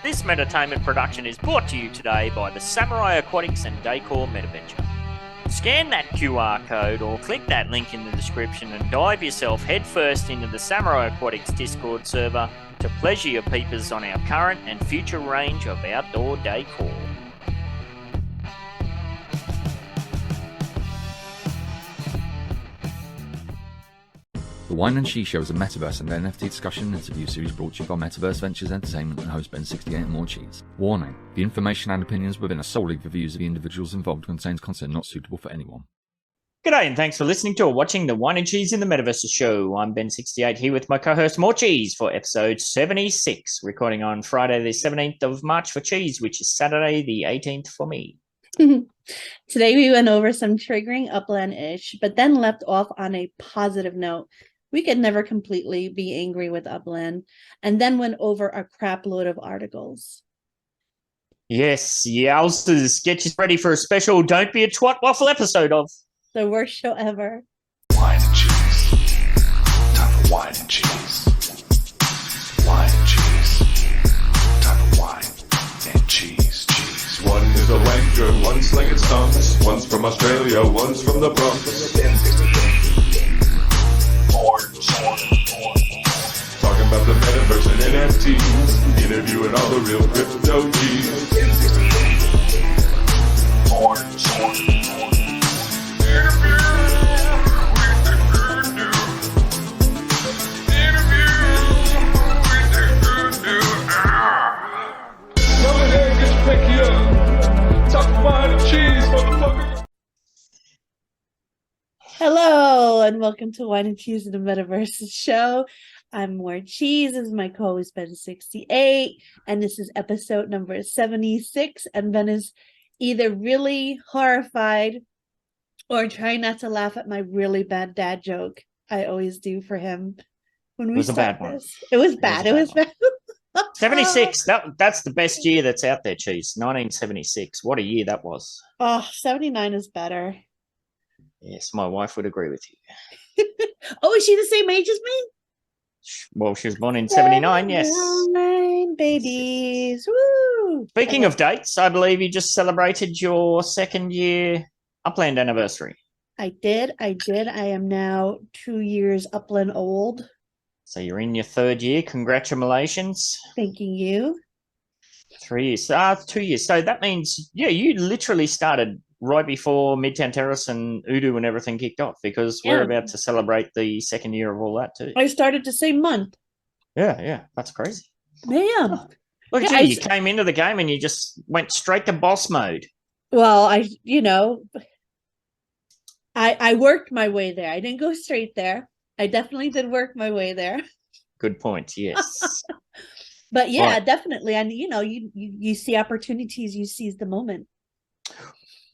This Meditainment production is brought to you today by the Samurai Aquatics and Decor Metaventure. Scan that QR code or click that link in the description and dive yourself headfirst into the Samurai Aquatics Discord server to pleasure your peepers on our current and future range of outdoor decor. The Whine and Cheese Show is a Metaverse and NFT discussion and interview series brought to you by Metaverse Ventures Entertainment and host BEN68 and Morecheese. Warning: the information and opinions within are solely the views of the individuals involved and contains content not suitable for anyone. G'day and thanks for listening to or watching the Whine and Cheese in the Metaverses show. I'm BEN68 here with my co-host Morecheese for episode 76, recording on Friday the 17th of March for Cheese, which is Saturday the 18th for me. Today we went over some triggering Upland-ish, but then left off on a positive note. We could never completely be angry with Upland, and then went over a crap load of articles. Yes, Yowzers, get you ready for a special Don't Be a Twat Waffle episode of The worst show ever. Whine and cheese. Time for wine and cheese. Wine and cheese. Time for wine and cheese. Cheese. One is a wanker, one's slinging stunts. One's from Australia, one's from the Bronx. Talking about the Metaverse and NFTs. Interviewing all the real crypto G's. Hello, and welcome to Whine and Cheese in the Metaverses show. I'm Morecheese, this is my co-host BEN68, and this is episode number 76, and Ben is either really horrified or trying not to laugh at my really bad dad joke I always do for him when we It was a start bad one. this. It was bad. It was bad. 76. That's the best year that's out there, Cheese. 1976. What a year that was. Oh, 79 is better. Yes, my wife would agree with you. Oh, is she the same age as me? Well, she was born in 79, yes. 79 babies. Woo! Speaking of dates, I believe you just celebrated your second year Upland anniversary. I did. I am now 2 years Upland old. So you're in your third year. Congratulations. Thanking you. 3 years. 2 years. So that means, yeah, you literally started right before Midtown Terrace and Udo and everything kicked off, because we're about to celebrate the second year of all that too. I started the same month. Yeah, that's crazy. Yeah. Look at Yeah, you came into the game and you just went straight to boss mode. Well, I worked my way there. I didn't go straight there. I definitely did work my way there. Good point, yes. But yeah, Right. definitely. And you see opportunities, you seize the moment.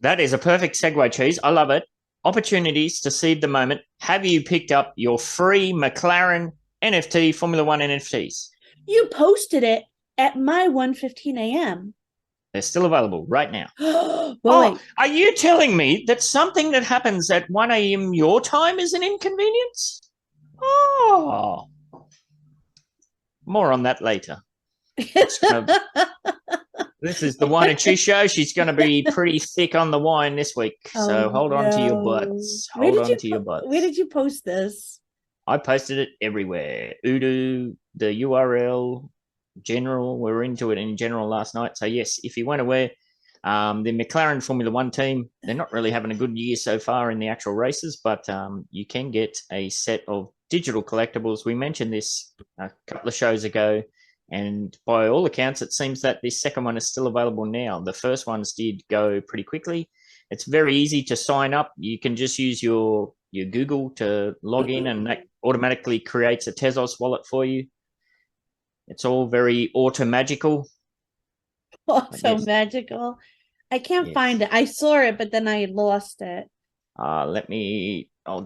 That is a perfect segue, Cheese. I love it. Opportunities to seize the moment. Have you picked up your free McLaren NFT Formula One NFTs? You posted it at my 1:15 a.m. They're still available right now. Well, wait. Are you telling me that something that happens at 1 a.m. your time is an inconvenience? Oh. More on that later. This is the Whine and Cheese show. She's going to be pretty thick on the wine this week. So hold on to your butts. Hold on to your butts. Where did you post this? I posted it everywhere. Udo, the URL, general. We were into it in general last night. So yes, if you weren't aware, the McLaren Formula One team, they're not really having a good year so far in the actual races, but you can get a set of digital collectibles. We mentioned this a couple of shows ago, and by all accounts, it seems that this second one is still available now. The first ones did go pretty quickly. It's very easy to sign up. You can just use your Google to log in, and that automatically creates a Tezos wallet for you. It's all very auto-magical. Also magical. I can't find it. I saw it, but then I lost it. I'll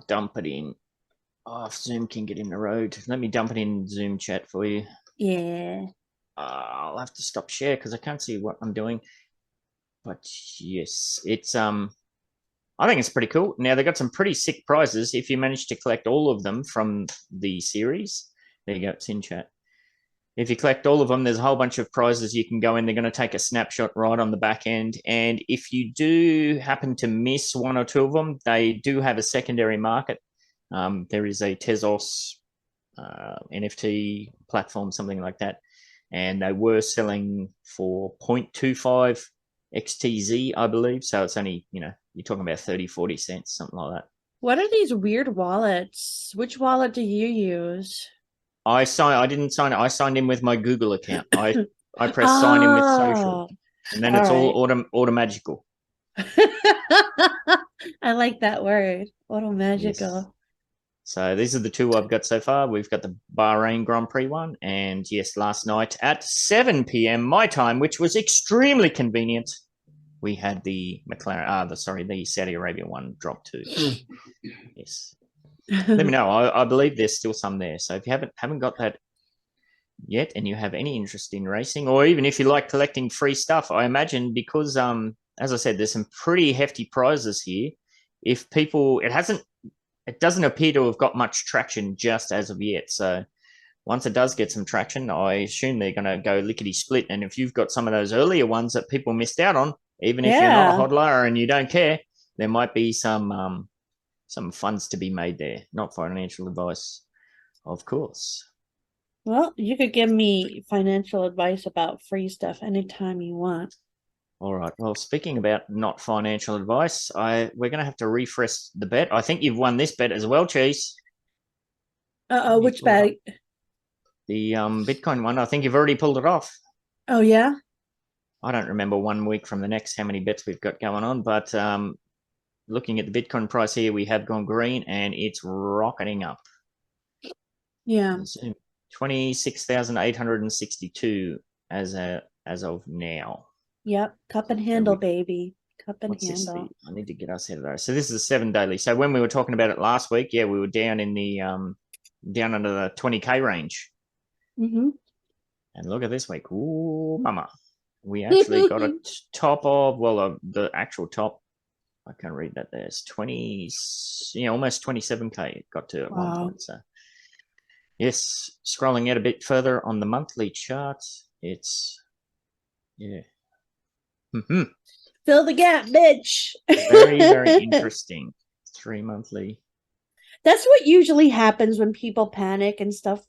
dump it in. Oh, if Zoom can get in the road. Let me dump it in Zoom chat for you. Yeah. I'll have to stop share because I can't see what I'm doing. But yes, it's I think it's pretty cool. Now they've got some pretty sick prizes if you manage to collect all of them from the series. There you go, it's in chat. If you collect all of them, there's a whole bunch of prizes you can go in. They're going to take a snapshot right on the back end. And if you do happen to miss one or two of them, they do have a secondary market. There is a Tezos NFT platform, something like that. And they were selling for 0.25 XTZ, I believe. So it's only, you're talking about 30, 40 cents, something like that. What are these weird wallets? Which wallet do you use? I didn't sign it. I signed in with my Google account. I pressed sign in with social, and then it's all automagical. I like that word, automagical. Yes. So these are the two I've got so far. We've got the Bahrain Grand Prix one, and yes, last night at 7 p.m. my time, which was extremely convenient, we had the McLaren, the Saudi Arabia one drop too. Yes. Let me know. I believe there's still some there. So if you haven't got that yet, and you have any interest in racing, or even if you like collecting free stuff, I imagine because as I said, there's some pretty hefty prizes here. If people, it doesn't appear to have got much traction just as of yet. So once it does get some traction, I assume they're going to go lickety split. And if you've got some of those earlier ones that people missed out on, even if you're not a hodler and you don't care, there might be some funds to be made there. Not financial advice, of course. Well, you could give me financial advice about free stuff anytime you want. All right. Well, speaking about not financial advice, we're going to have to refresh the bet. I think you've won this bet as well, Cheese. Which bet? The Bitcoin one. I think you've already pulled it off. Oh, yeah? I don't remember 1 week from the next how many bets we've got going on, but looking at the Bitcoin price here, we have gone green and it's rocketing up. Yeah. 26,862 as of now. Yep. Cup and handle, baby. Cup and handle. I need to get us ahead of those. So this is a 7 daily. So when we were talking about it last week, we were down in the down under the 20K range. Mm-hmm. And look at this week. Ooh, mama. We actually got a top of, the actual top, I can't read that. There's 20, almost 27K it got to at one point. So yes, scrolling out a bit further on the monthly chart, it's, Mm-hmm. Fill the gap, bitch. Very, very interesting. 3 monthly. That's what usually happens when people panic and stuff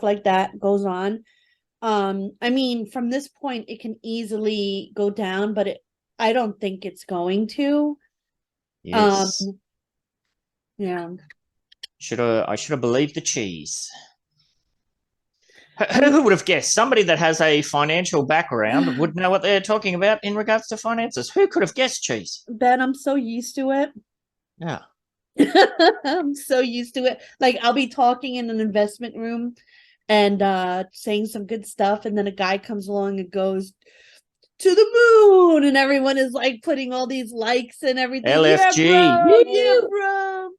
like that goes on. I mean, from this point, it can easily go down, but I don't think it's going to. Yes. Yeah. I should have believed the cheese. Who would have guessed? Somebody that has a financial background would know what they're talking about in regards to finances. Who could have guessed, Cheese? Ben, I'm so used to it. Yeah. I'm so used to it. Like, I'll be talking in an investment room and saying some good stuff, and then a guy comes along and goes, to the moon, and everyone is like putting all these likes and everything. LFG. Yeah, bro.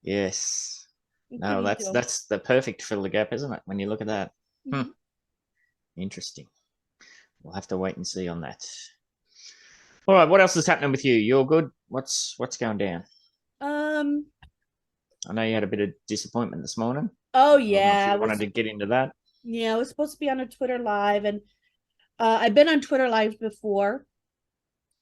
Yes. No, that's the perfect fill the gap, isn't it? When you look at that. Mm-hmm. Interesting. We'll have to wait and see on that. All right, what else is happening with you? You're good. What's going down? I know you had a bit of disappointment this morning. Oh yeah, I wanted to get into that. Yeah, I was supposed to be on a Twitter live, and I've been on Twitter lives before,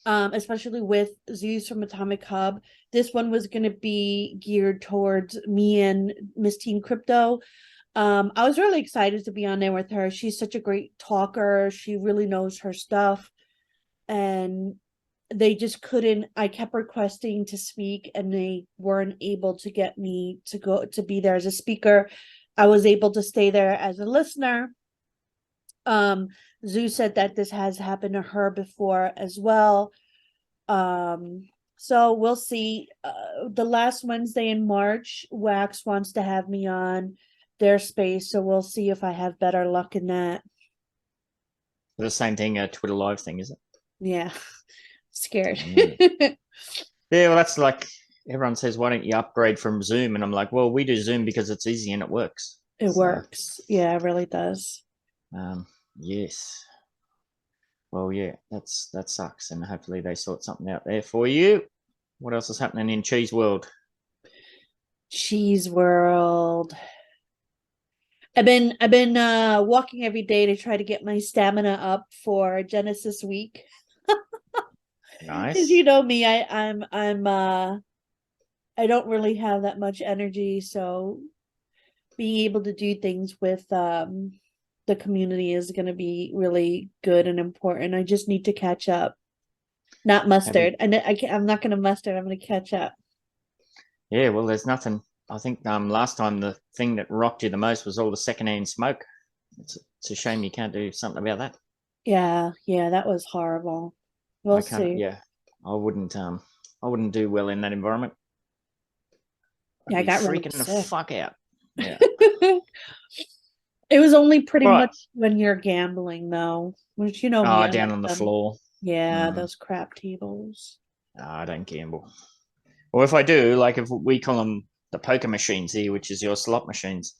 especially with Zeus from Atomic Hub. This one was going to be geared towards me and Miss Teen Crypto. I was really excited to be on there with her. She's such a great talker. She really knows her stuff. And they just couldn't, I kept requesting to speak, and they weren't able to get me to go to be there as a speaker. I was able to stay there as a listener. Zeus said that this has happened to her before as well. So we'll see. The last Wednesday in March, Wax wants to have me on their space, so we'll see if I have better luck in that. The same thing, a Twitter live thing, is it? Yeah. Scared. Yeah, well, that's like everyone says, why don't you upgrade from Zoom? And I'm like, well, we do Zoom because it's easy and it works. It works. Yeah, it really does. Yes. Well, yeah, that sucks, and hopefully they sort something out there for you. What else is happening in Cheese World? Cheese World. I've been walking every day to try to get my stamina up for Genesis week. Nice. As you know me, I don't really have that much energy, so being able to do things with the community is going to be really good and important. I just need to catch up. Not mustard. I'm not going to mustard. I'm going to catch up. Yeah, well, there's nothing. I think last time the thing that rocked you the most was all the secondhand smoke. It's a shame you can't do something about that. Yeah, that was horrible. We'll see. Yeah, I wouldn't do well in that environment. Yeah, I got freaking really the sick. fuck out. Yeah. It was only pretty Right. much when you're gambling, though, which me, I down like on the them. floor. Yeah, those crap tables. I don't gamble. Or if I do, like if we call them the poker machines here, which is your slot machines,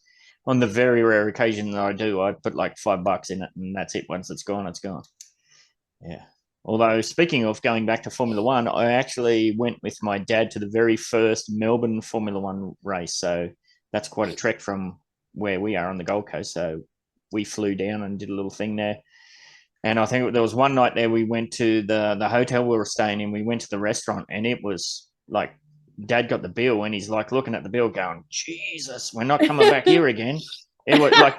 on the very rare occasion that I do, I put like $5 in it, and that's it. Once it's gone, it's gone. Yeah. Although, speaking of going back to Formula One, I actually went with my dad to the very first Melbourne Formula One race. So that's quite a trek from where we are on the Gold Coast. So we flew down and did a little thing there. And I think there was one night there we went to the hotel we were staying in. We went to the restaurant, and it was like Dad got the bill, and he's like looking at the bill going, Jesus, we're not coming back here again. It was like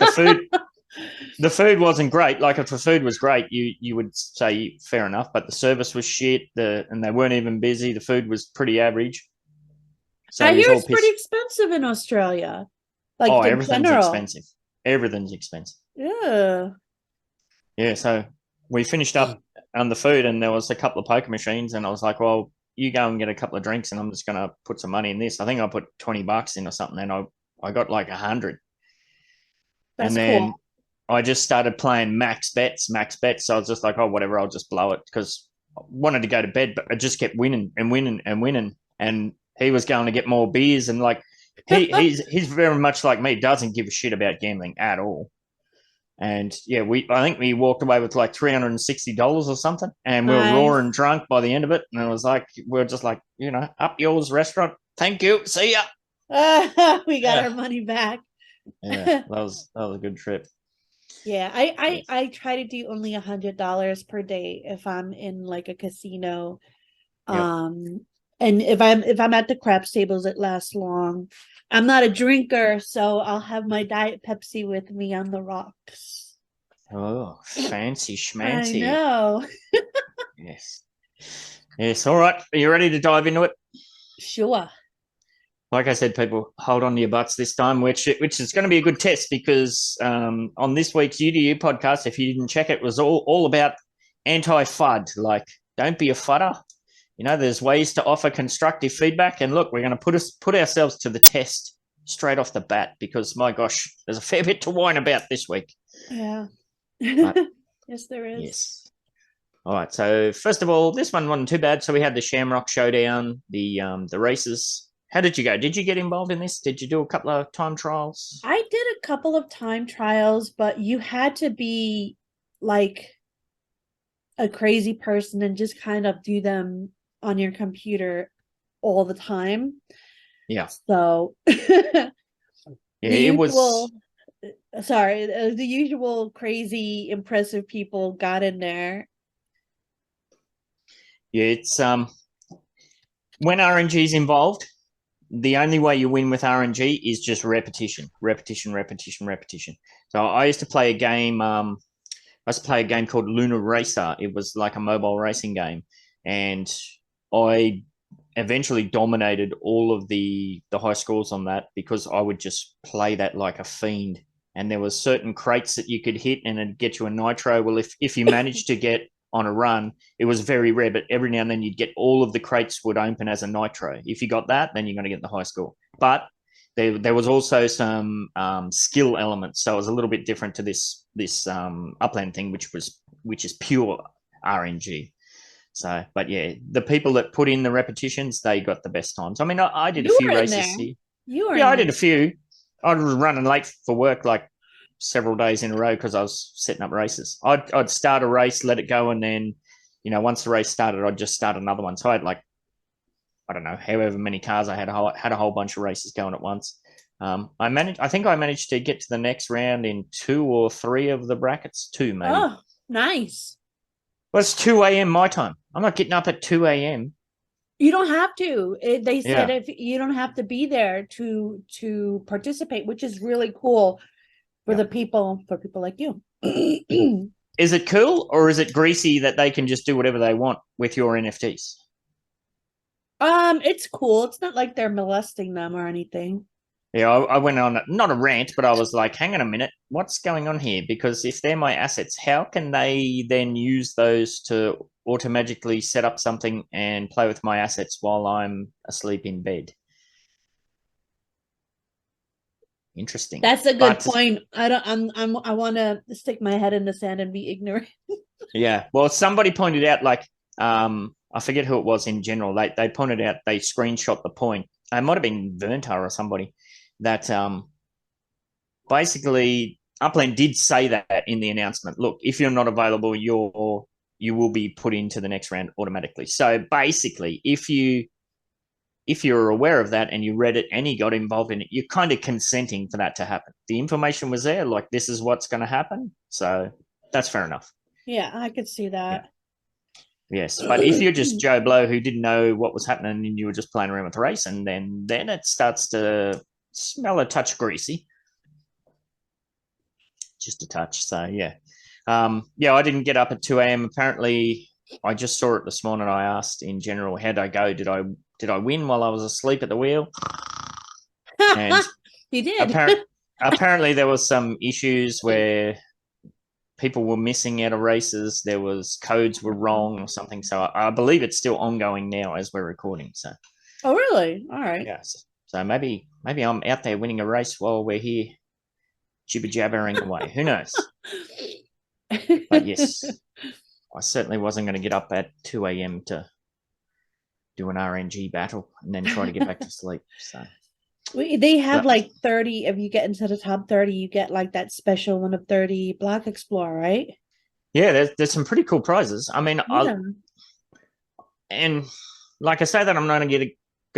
the food wasn't great. Like if the food was great, you would say fair enough, but the service was shit. And they weren't even busy. The food was pretty average. So I hear it's pretty expensive in Australia. Like everything's expensive. Everything's expensive. Yeah. Yeah, so we finished up on the food, and there was a couple of poker machines, and I was like, well, you go and get a couple of drinks, and I'm just going to put some money in this. I think I put $20 in or something, and I got like 100. That's and then cool. I just started playing max bets. So I was just like, oh, whatever, I'll just blow it, because I wanted to go to bed, but I just kept winning and winning and winning. And he was going to get more beers, and like he's very much like me, doesn't give a shit about gambling at all. And yeah, I think we walked away with like $360 or something, and we were roaring drunk by the end of it. And it was like, we're just like, up yours, restaurant. Thank you. See ya. We got our money back. Yeah, that was a good trip. Yeah, I try to do only $100 per day if I'm in like a casino. Yep. And if I'm at the craps tables, it lasts long. I'm not a drinker, so I'll have my Diet Pepsi with me on the rocks. Oh, fancy schmancy. I know. Yes. All right. Are you ready to dive into it? Sure. Like I said, people, hold on to your butts this time, which is going to be a good test, because on this week's UDU podcast, if you didn't check it, was all about anti-FUD. Like, don't be a fudder. There's ways to offer constructive feedback. And look, we're going to put ourselves to the test straight off the bat, because, my gosh, there's a fair bit to whine about this week. Yeah. Yes, there is. Yes. All right. So first of all, this one wasn't too bad. So we had the Shamrock Showdown, the races. How did you go? Did you get involved in this? Did you do a couple of time trials? I did a couple of time trials, but you had to be like a crazy person and just kind of do them on your computer all the time. Yeah. So yeah, it was. Sorry, the usual crazy, impressive people got in there. Yeah, it's when RNG is involved, the only way you win with RNG is just repetition. So I used to play a game. Called Lunar Racer. It was like a mobile racing game, and I eventually dominated all of the high scores on that, because I would just play that like a fiend. And there was certain crates that you could hit, and it'd get you a nitro. Well, if you managed to get on a run, it was very rare, but every now and then you'd get all of the crates would open as a nitro. If you got that, then you're going to get the high score. But there was also some skill elements, so it was a little bit different to this Upland thing, which is pure RNG. So, but yeah, the people that put in the repetitions, they got the best times. I mean, I did a few races here. I did a few. I was running late for work like several days in a row because I was setting up races. I'd start a race, let it go, and then, once the race started, I'd just start another one. So I had like, I don't know, however many cars I had a whole bunch of races going at once. I think I managed to get to the next round in 2 or 3 of the brackets. 2 maybe. Oh, nice. Well, it's 2 a.m. my time. I'm not getting up at 2 a.m. You don't have to. They said Yeah. if you don't have to be there to participate, which is really cool for people like you. Is it cool or is it greasy that they can just do whatever they want with your NFTs? It's cool. It's not like they're molesting them or anything. Yeah, I went on not a rant, but I was like, hang on a minute, what's going on here? Because if they're my assets, how can they then use those to automatically set up something and play with my assets while I'm asleep in bed? Interesting. That's a good point. I want to stick my head in the sand and be ignorant. Yeah. Well, somebody pointed out, like, I forget who it was in general. They pointed out, they screenshot the point. It might have been Verntar or somebody that basically Upland did say that in the announcement. Look, if you're not available, you will be put into the next round automatically. So basically, if you're aware of that and you read it and you got involved in it, you're kind of consenting for that to happen. The information was there, like this is what's going to happen. So that's fair enough. Yeah, I could see that. Yeah. Yes, but if you're just Joe Blow who didn't know what was happening and you were just playing around with the race, and then it starts to smell a touch greasy. Just a touch. So yeah. I didn't get up at 2 a.m. Apparently, I just saw it this morning. I asked in general, how'd I go? Did I win while I was asleep at the wheel? And you did. Apparently, there was some issues where people were missing out of races. There was codes were wrong or something. So I believe it's still ongoing now as we're recording. So. Oh, really? All right. Yeah. So maybe I'm out there winning a race while we're here jibber jabbering away. Who knows? But yes, I certainly wasn't going to get up at 2 a.m. to do an RNG battle and then try to get back to sleep. So they have like 30. If you get into the top 30, you get like that special one of 30 Black Explorer, right? Yeah, there's some pretty cool prizes. I mean, yeah. And like I say that I'm not going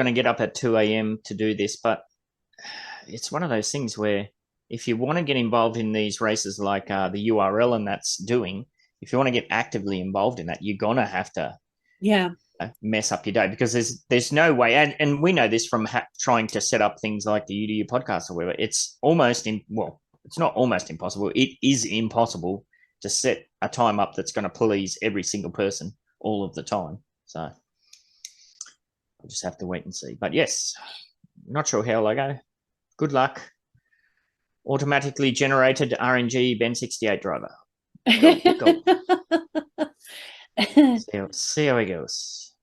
to get up at 2 a.m. to do this, but it's one of those things where if you want to get involved in these races like the URL and that's doing, if you want to get actively involved in that, you're going to have to mess up your day, because there's no way. And we know this from trying to set up things like the UDU podcast or whatever. It's it's not almost impossible. It is impossible to set a time up that's going to please every single person all of the time. So we'll just have to wait and see. But yes, not sure how I go. Good luck. Automatically generated RNG BEN68 driver. Go. See how it goes.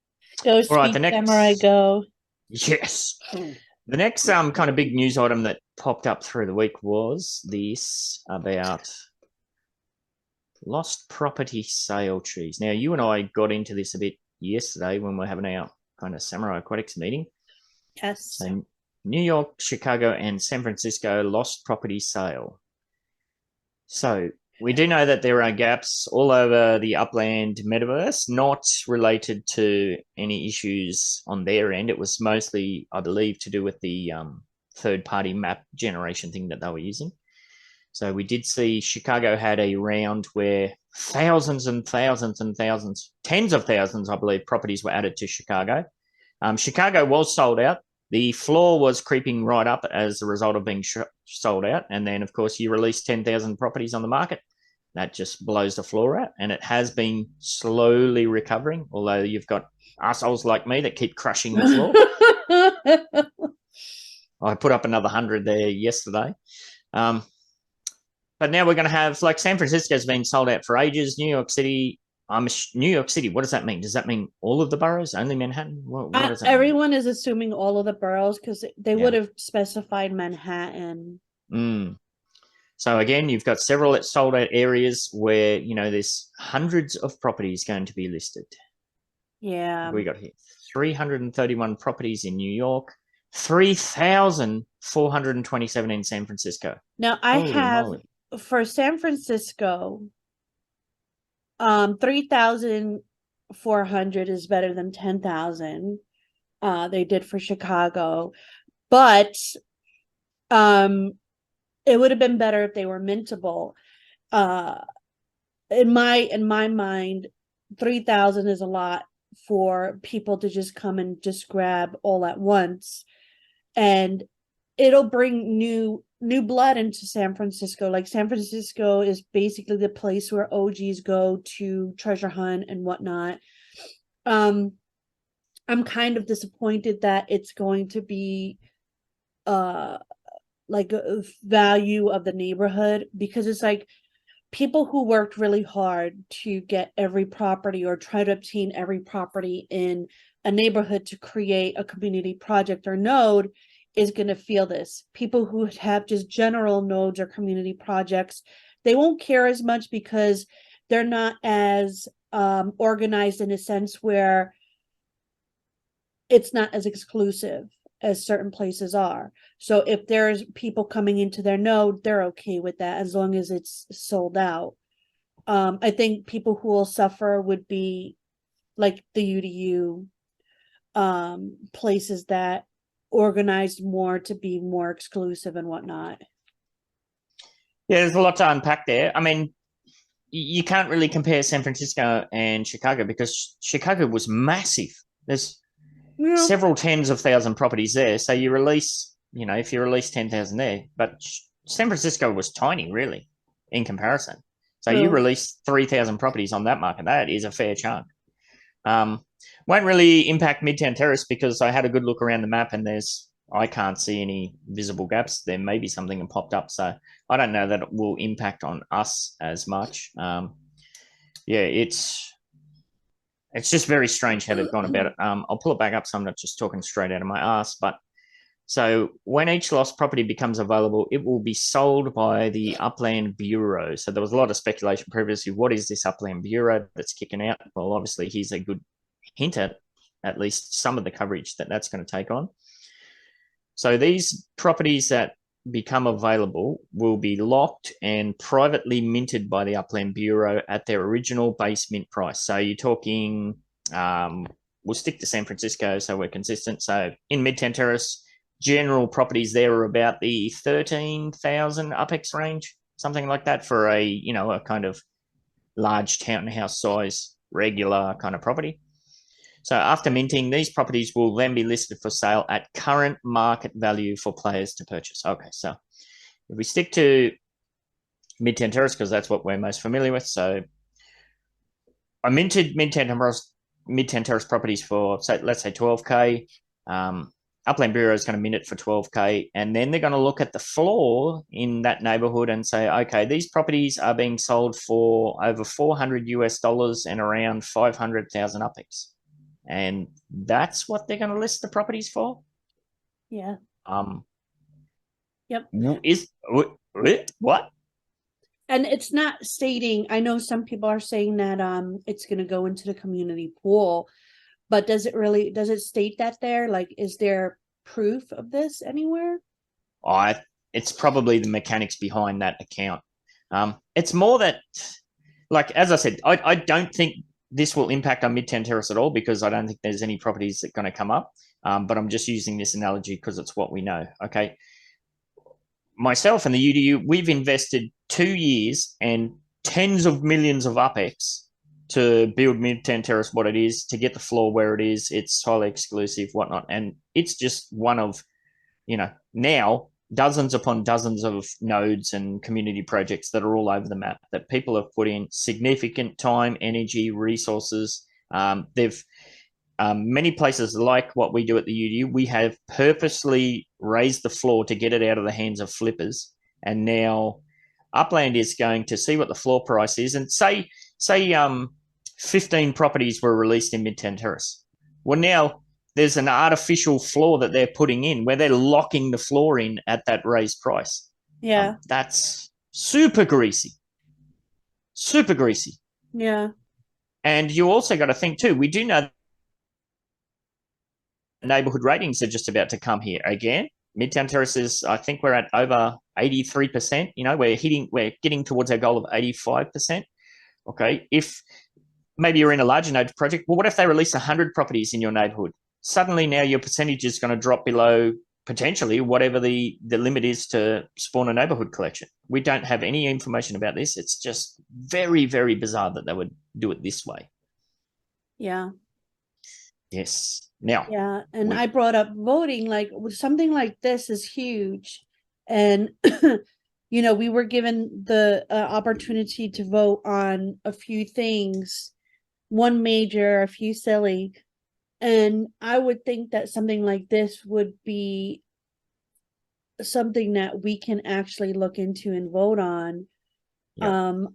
Go, all right, the next samurai, go. Yes. The next kind of big news item that popped up through the week was this about lost property sale trees. Now, you and I got into this a bit yesterday when we're having our kind of Samurai Aquatics meeting. Yes. So New York, Chicago, and San Francisco lost property sale. So we do know that there are gaps all over the Upland Metaverse, not related to any issues on their end. It was mostly, I believe, to do with the third-party map generation thing that they were using. So we did see Chicago had a round where thousands and thousands and thousands, tens of thousands, I believe, properties were added to Chicago. Chicago was sold out. The floor was creeping right up as a result of being sold out. And then, of course, you release 10,000 properties on the market. That just blows the floor out. And it has been slowly recovering, although you've got assholes like me that keep crushing the floor. I put up another 100 there yesterday. But now we're going to have, like, San Francisco's been sold out for ages. New York City, what does that mean? Does that mean all of the boroughs, only Manhattan? What does that everyone mean? Is assuming all of the boroughs because they would have specified Manhattan. So again, you've got several sold out areas where, there's hundreds of properties going to be listed. Yeah. We got here 331 properties in New York, 3,427 in San Francisco. Now I have for San Francisco, 3,400 is better than 10,000. They did for Chicago, but It would have been better if they were mintable. In my mind, 3,000 is a lot for people to just come and just grab all at once, and it'll bring new blood into San Francisco. Like, San Francisco is basically the place where OGs go to treasure hunt and whatnot. I'm kind of disappointed that it's going to be like a value of the neighborhood, because it's like people who worked really hard to get every property or try to obtain every property in a neighborhood to create a community project or node is going to feel this. People who have just general nodes or community projects, they won't care as much because they're not as organized in a sense where it's not as exclusive as certain places are. So if there's people coming into their node, they're okay with that as long as it's sold out. I think people who will suffer would be like the UDU places that organized more to be more exclusive and whatnot. Yeah, there's a lot to unpack there. I mean, you can't really compare San Francisco and Chicago because Chicago was massive. There's several tens of thousand properties there. So you release, if you release 10,000 there, but San Francisco was tiny, really, in comparison. So you release 3,000 properties on that market. That is a fair chunk. Won't really impact Midtown Terrace because I had a good look around the map and I can't see any visible gaps. There may be something that popped up. So I don't know that it will impact on us as much. It's just very strange how they've gone about it. I'll pull it back up so I'm not just talking straight out of my ass. But so when each lost property becomes available, it will be sold by the Upland Bureau. So there was a lot of speculation previously. What is this Upland Bureau that's kicking out? Well, obviously, here's a good hint at least some of the coverage that's going to take on. So these properties that become available will be locked and privately minted by the Upland Bureau at their original base mint price. So you're talking, we'll stick to San Francisco so we're consistent. So in Midtown Terrace, general properties there are about the 13,000 UPEX range, something like that for a kind of large townhouse size, regular kind of property. So after minting, these properties will then be listed for sale at current market value for players to purchase. Okay, so if we stick to Midtown Terrace, because that's what we're most familiar with. So I minted Midtown Terrace properties for, let's say 12K. Upland Bureau is going to mint it for 12K. And then they're going to look at the floor in that neighborhood and say, okay, these properties are being sold for over $400 and around 500,000 UPEX. And that's what they're going to list the properties for. Yeah. Yep. What? And it's not stating. I know some people are saying that it's going to go into the community pool, but does it state that there? Like, is there proof of this anywhere? It's probably the mechanics behind that account. It's more that, like, as I said, I don't think this will impact on Midtown Terrace at all because I don't think there's any properties that are going to come up. But I'm just using this analogy because it's what we know. Okay. Myself and the UDU, we've invested 2 years and tens of millions of UPEX to build Midtown Terrace what it is, to get the floor where it is. It's highly exclusive, whatnot. And it's just one of, now dozens upon dozens of nodes and community projects that are all over the map that people have put in significant time, energy, resources. They've many places like what we do at the UDU, we have purposely raised the floor to get it out of the hands of flippers. And now Upland is going to see what the floor price is and say 15 properties were released in Midtown Terrace. Well, now there's an artificial floor that they're putting in where they're locking the floor in at that raised price. Yeah. That's super greasy. Super greasy. Yeah. And you also got to think too, we do know neighborhood ratings are just about to come here again. Midtown Terraces, I think we're at over 83%. We're getting towards our goal of 85%. Okay. If maybe you're in a larger node project, well, what if they release 100 properties in your neighborhood? Suddenly now your percentage is going to drop below potentially whatever the limit is to spawn a neighborhood collection. We don't have any information about this. It's just very, very bizarre that they would do it this way. Yeah. Yes. Now. Yeah. And I brought up voting, like something like this is huge. And, you know, we were given the opportunity to vote on a few things, one major, a few silly. And I would think that something like this would be something that we can actually look into and vote on. Yep.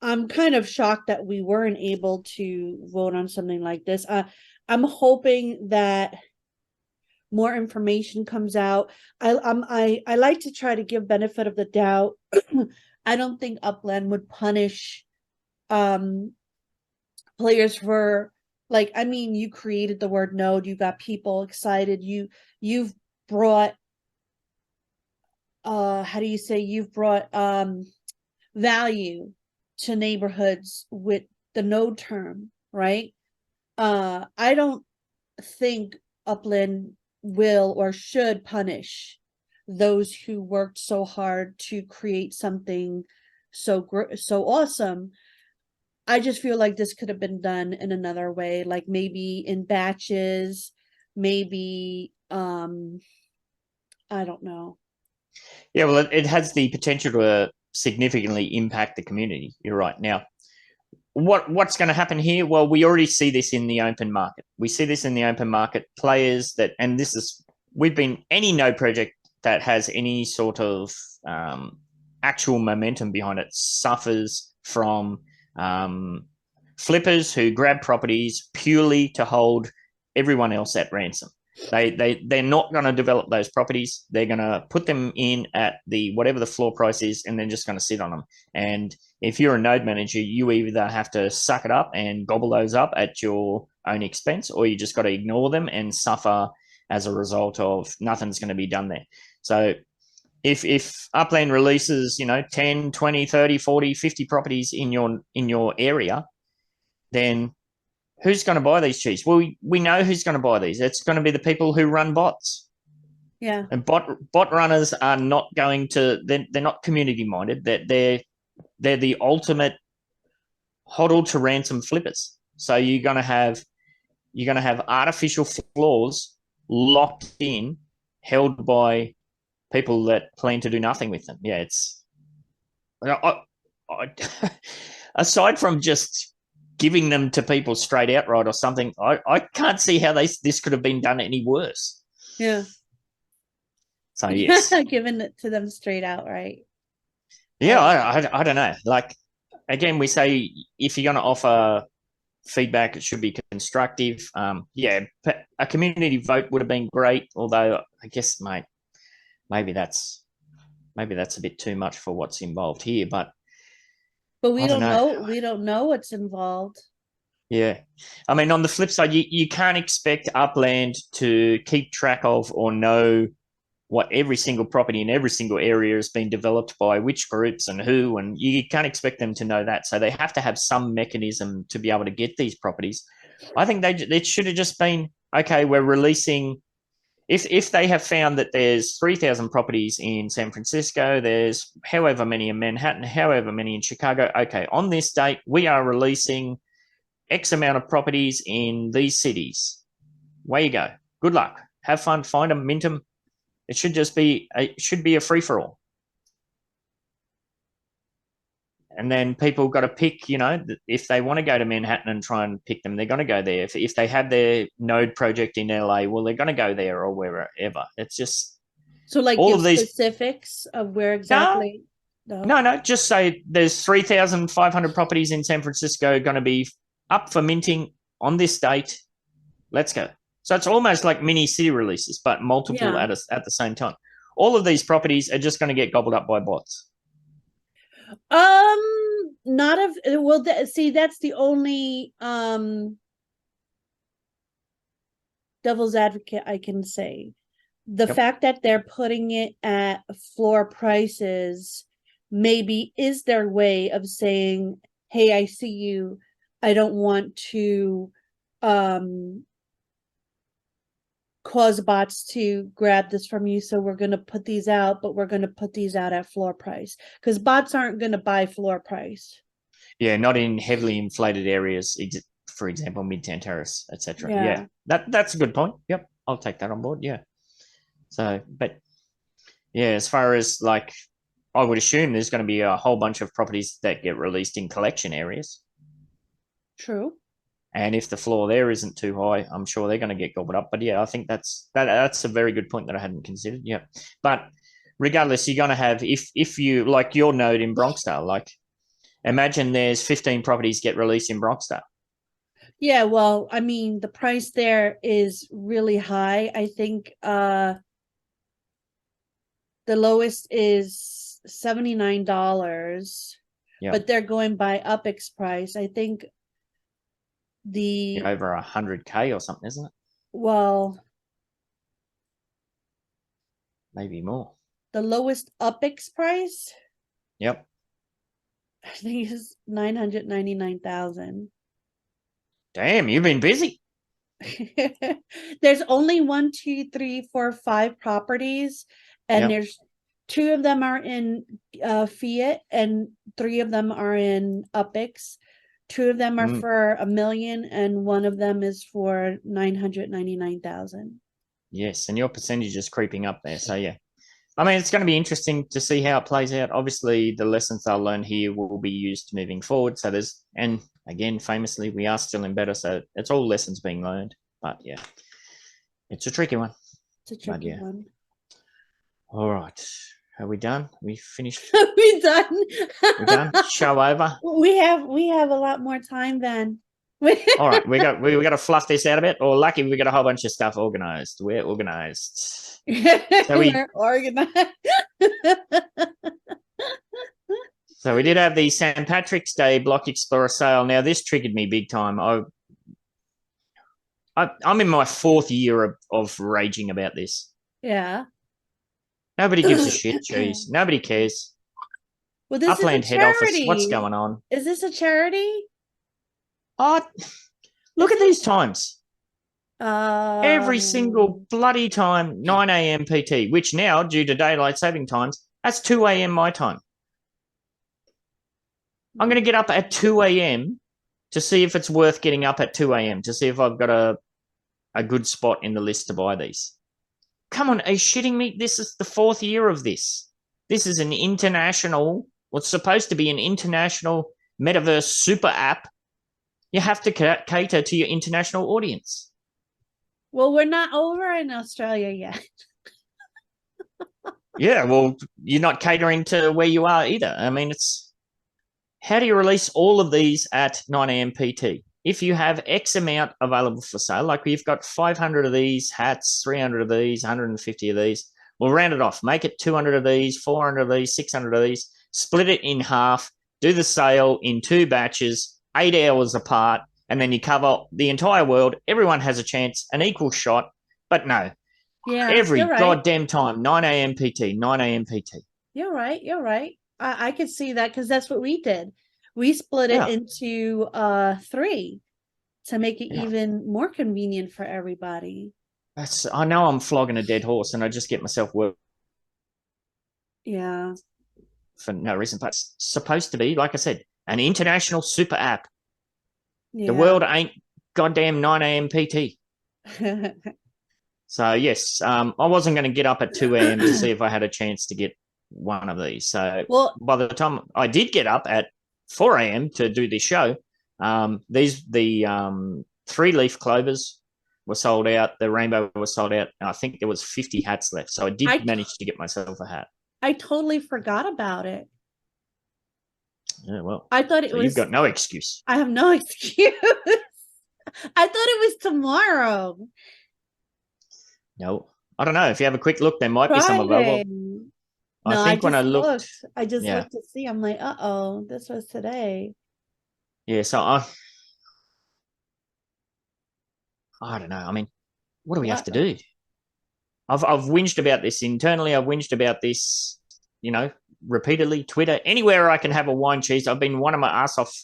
I'm kind of shocked that we weren't able to vote on something like this. I'm hoping that more information comes out. I like to try to give benefit of the doubt. I don't think Upland would punish players for, like, I mean, you created the word node, you got people excited, you've brought how do you say, you've brought value to neighborhoods with the node term, right? I don't think Upland will or should punish those who worked so hard to create something so awesome. I just feel like this could have been done in another way, like maybe in batches, maybe I don't know. Yeah, well, it has the potential to significantly impact the community. You're right. Now, what's going to happen here? Well, we already see this in the open market. We see this in the open market. Players that, and this is, we've been, any node project that has any sort of actual momentum behind it suffers from flippers who grab properties purely to hold everyone else at ransom. They're not going to develop those properties. They're going to put them in at the whatever the floor price is, and then just going to sit on them. And if you're a node manager, you either have to suck it up and gobble those up at your own expense, or you just got to ignore them and suffer as a result of nothing's going to be done there. So if Upland releases, 10, 20, 30, 40, 50 properties in your area, then who's going to buy these cheese? Well, we know who's going to buy these. It's going to be the people who run bots. Yeah. And bot runners are not going to, they're not community minded. They're the ultimate hodl to ransom flippers. So you're going to have artificial floors locked in, held by people that plan to do nothing with them. Yeah, it's aside from just giving them to people straight outright or something, I can't see how this could have been done any worse. Yeah. So yes, giving it to them straight out, right? Yeah, I don't know. Like, again, we say if you're going to offer feedback, it should be constructive. Yeah, a community vote would have been great. Although I guess, mate, maybe that's a bit too much for what's involved here. But we don't know. We don't know what's involved. Yeah, I mean, on the flip side, you can't expect Upland to keep track of or know what every single property in every single area has been developed by which groups and who, and you can't expect them to know that. So they have to have some mechanism to be able to get these properties. I think it should have just been, okay, we're releasing, if they have found that there's 3,000 properties in San Francisco, there's however many in Manhattan, however many in Chicago, okay, on this date, we are releasing X amount of properties in these cities. Way you go. Good luck. Have fun. Find them, mint them. It should just be a free-for-all. And then people got to pick, if they want to go to Manhattan and try and pick them, they're going to go there. If they have their node project in LA, well, they're going to go there or wherever. It's just... So, like, all of these specifics of where exactly... No, just say there's 3,500 properties in San Francisco going to be up for minting on this date. Let's go. So it's almost like mini city releases, but multiple at the same time. All of these properties are just going to get gobbled up by bots. See, that's the only devil's advocate I can say. The fact that they're putting it at floor prices maybe is their way of saying, hey, I see you. I don't want to cause bots to grab this from you. So we're going to put these out, but we're going to put these out at floor price because bots aren't going to buy floor price. Yeah, not in heavily inflated areas, for example, Midtown Terrace, etc. Yeah, that's a good point. Yep, I'll take that on board. Yeah. So, but yeah, as far as like, I would assume there's going to be a whole bunch of properties that get released in collection areas. True. And if the floor there isn't too high, I'm sure they're going to get gobbled up. But yeah, I think that's a very good point that I hadn't considered. Yeah, but regardless, you're going to have if you like your node in Bronxdale, like imagine there's 15 properties get released in Bronxdale. Yeah, well, I mean, the price there is really high. I think the lowest is $79. Yeah, but they're going by UPX price. I think over 100K or something, isn't it? Well, maybe more. The lowest UPX price, yep, I think is 999,000. Damn, you've been busy. There's only 1, 2, 3, 4, 5 properties, and there's 2 of them are in Fiat, and 3 of them are in UPX. 2 of them are for $1 million, and 1 of them is for 999,000. Yes, and your percentage is creeping up there. So yeah, I mean, it's going to be interesting to see how it plays out. Obviously, the lessons they'll learn here will be used moving forward. So and again, famously, we are still in beta, so it's all lessons being learned. But yeah, it's a tricky one. It's a tricky one. All right. Are we done? We finished? We're done. We're done? Show over? We have a lot more time then. All right. We got to fluff this out a bit. Or lucky we got a whole bunch of stuff organized. We're organized. So we're organized. So we did have the St. Patrick's Day Block Explorer sale. Now, this triggered me big time. I'm in my 4th year of raging about this. Yeah. Nobody gives a shit, jeez. Nobody cares. Well, this Upland is a head charity. office, what's going on? Is this a charity? Oh, look at these times. Every single bloody time, 9 a.m. PT, which now, due to daylight saving times, that's 2 a.m. my time. I'm going to get up at 2 a.m. to see if it's worth getting up at 2 a.m. to see if I've got a good spot in the list to buy these. Come on, are you shitting me? This is the 4th year of this. This is an international, what's supposed to be an international Metaverse Super App. You have to cater to your international audience. Well, we're not over in Australia yet. Yeah, well, you're not catering to where you are either. I mean, how do you release all of these at 9 a.m. PT? If you have X amount available for sale, like we've got 500 of these hats, 300 of these, 150 of these, we'll round it off. Make it 200 of these, 400 of these, 600 of these, split it in half, do the sale in 2 batches, 8 hours apart, and then you cover the entire world. Everyone has a chance, an equal shot, but no. Yeah, every goddamn time, 9 a.m. PT, 9 a.m. PT. You're right. I could see that because that's what we did. We split it into 3 to make it even more convenient for everybody. I know I'm flogging a dead horse and I just get myself worked. Yeah. For no reason, but it's supposed to be, like I said, an international super app. Yeah. The world ain't goddamn 9 a.m. PT. So, yes, I wasn't going to get up at 2 a.m. to see if I had a chance to get one of these. So, by the time I did get up at 4 a.m. to do this show, the 3-leaf clovers were sold out. The rainbow was sold out. And I think there was 50 hats left. So I did manage to get myself a hat. I totally forgot about it. Yeah, well, I thought it was. You've got no excuse. I have no excuse. I thought it was tomorrow. No, I don't know. If you have a quick look, there might be some available. I think when I looked, I just looked to see. I'm like, this was today. Yeah, so I don't know. I mean, what do we have to do? I've whinged about this internally. I've whinged about this, repeatedly. Twitter, anywhere I can have a wine cheese. I've been wanting my ass off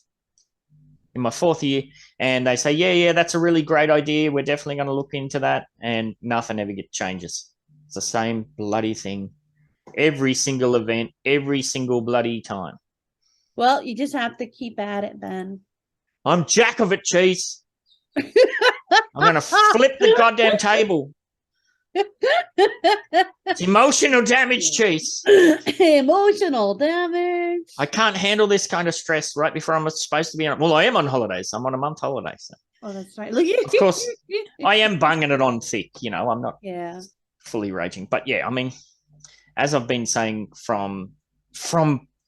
in my 4th year, and they say, yeah, that's a really great idea. We're definitely going to look into that, and nothing ever changes. It's the same bloody thing. Every single event, every single bloody time. Well, you just have to keep at it, Ben. I'm jack of it, Cheese. I'm going to flip the goddamn table. It's emotional damage, Cheese. Emotional damage. I can't handle this kind of stress right before I'm supposed to be on. Well, I am on holidays. I'm on a month holiday. So. Oh, that's right. Look, of course, I am bunging it on thick. I'm not fully raging. But yeah, I mean, as I've been saying from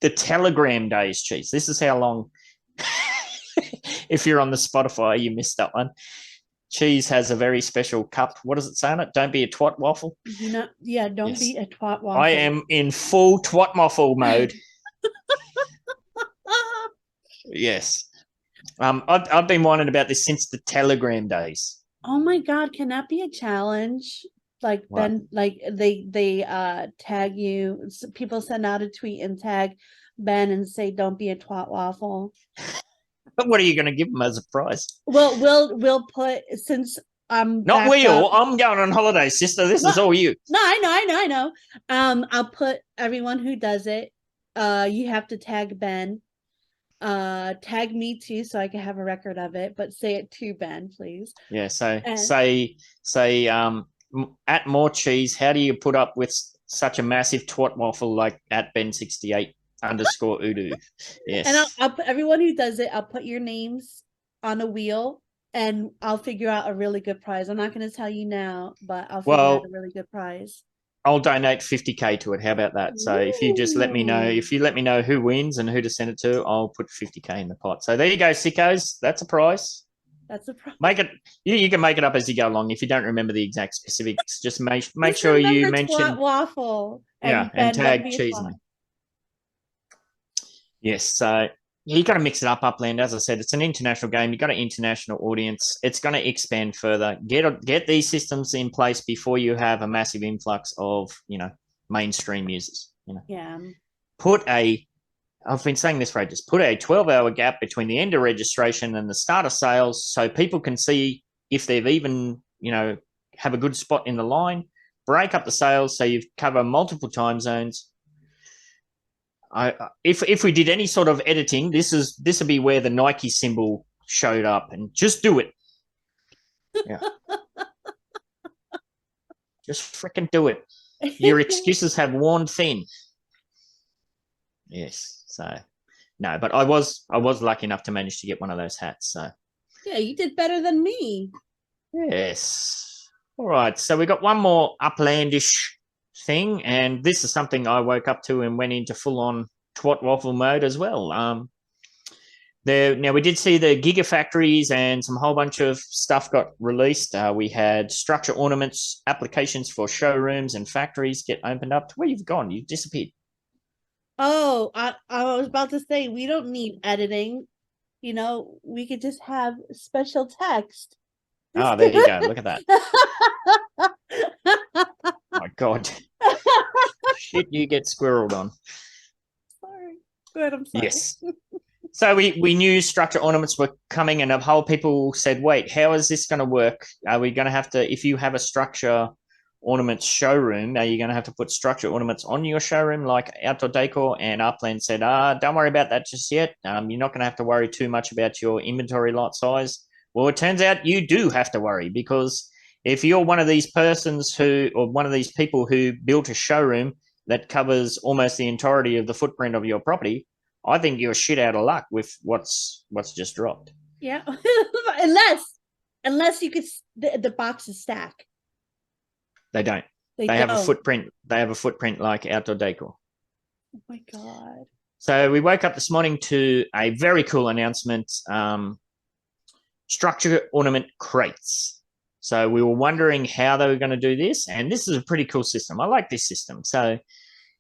the Telegram days, Cheese, this is how long. If you're on the Spotify, you missed that one. Cheese has a very special cup. What does it say on it? Don't be a twat waffle. Don't be a twat waffle. I am in full twat waffle mode. Yes. I've been whining about this since the Telegram days. Oh my God, can that be a challenge? Like what? Ben, like they tag you. People send out a tweet and tag Ben and say, "Don't be a twat waffle." What are you going to give them as a prize? Well, we'll put, since I'm not I'm going on holiday, sister. This is all you. No, I know. I'll put everyone who does it. You have to tag Ben. Tag me too, so I can have a record of it. But say it to Ben, please. Yeah. So say at Morecheese. How do you put up with such a massive twat waffle like at BEN68? _Udu. Yes. And I'll put everyone who does it, I'll put your names on a wheel and I'll figure out a really good prize. I'm not going to tell you now, but I'll figure out a really good prize. I'll donate 50K to it. How about that? So if you just let me know who wins and who to send it to, I'll put 50K in the pot. So there you go, sickos. That's a prize. That's a prize. Make it. You can make it up as you go along. If you don't remember the exact specifics, just make sure you mention waffle. And tag Cheese. Yes, so you got to mix it up, Upland. As I said, it's an international game. You got an international audience. It's going to expand further. Get these systems in place before you have a massive influx of mainstream users. Yeah. I've been saying this for ages. Put a 12-hour gap between the end of registration and the start of sales, so people can see if they've even have a good spot in the line. Break up the sales so you cover multiple time zones. If we did any sort of editing, this would be where the Nike symbol showed up, and just do it. Yeah. Just freaking do it. Your excuses have worn thin. Yes. So no, but I was lucky enough to manage to get one of those hats. So yeah, you did better than me. Yes. All right. So we got one more Uplandish thing, and this is something I woke up to and went into full-on twat waffle mode as well. Now we did see the gigafactories and some whole bunch of stuff got released. We had structure ornaments applications for showrooms and factories get opened up. Where you've gone? You've disappeared. Oh, I was about to say, we don't need editing. We could just have special text. Oh, there you go. Look at that. Oh, my God. Shit, you get squirreled on. Sorry. Good, I'm sorry. Yes. So we knew structure ornaments were coming, and a whole people said, wait, how is this going to work? Are we going to have to, if you have a structure ornaments showroom, are you going to have to put structure ornaments on your showroom like outdoor decor? And Upland said, don't worry about that just yet. You're not going to have to worry too much about your inventory lot size. Well, it turns out you do have to worry, because if you're one of these one of these people who built a showroom that covers almost the entirety of the footprint of your property, I think you're shit out of luck with what's just dropped. Yeah, unless you could the boxes stack. They don't. They have a footprint. They have a footprint like outdoor decor. Oh my God! So we woke up this morning to a very cool announcement. Structure ornament crates. So we were wondering how they were going to do this, and this is a pretty cool system. I like this system. So,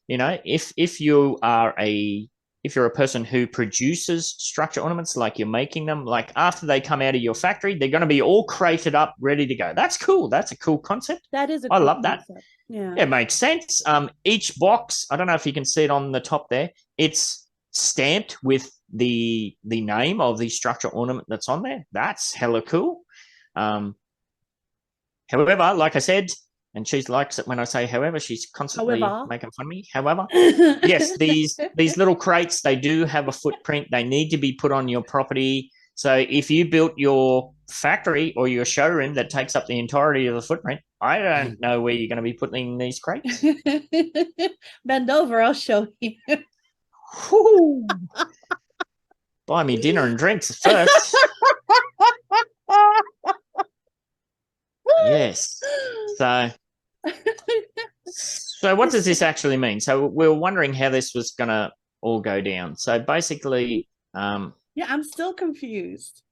if you're a person who produces structure ornaments, like you're making them, like after they come out of your factory, they're going to be all crated up, ready to go. That's cool. That's a cool concept. That is. I love that. Yeah, it makes sense. Each box, I don't know if you can see it on the top there. It's stamped with the name of the structure ornament that's on there. That's hella cool. However, like I said, and she likes it when I say however, she's constantly making fun of me. However, yes, these little crates, they do have a footprint. They need to be put on your property. So if you built your factory or your showroom that takes up the entirety of the footprint, I don't know where you're going to be putting these crates. Bend over, I'll show you. Buy me dinner and drinks first. Yes. So what does this actually mean? So we were wondering how this was going to all go down. So basically, yeah, I'm still confused.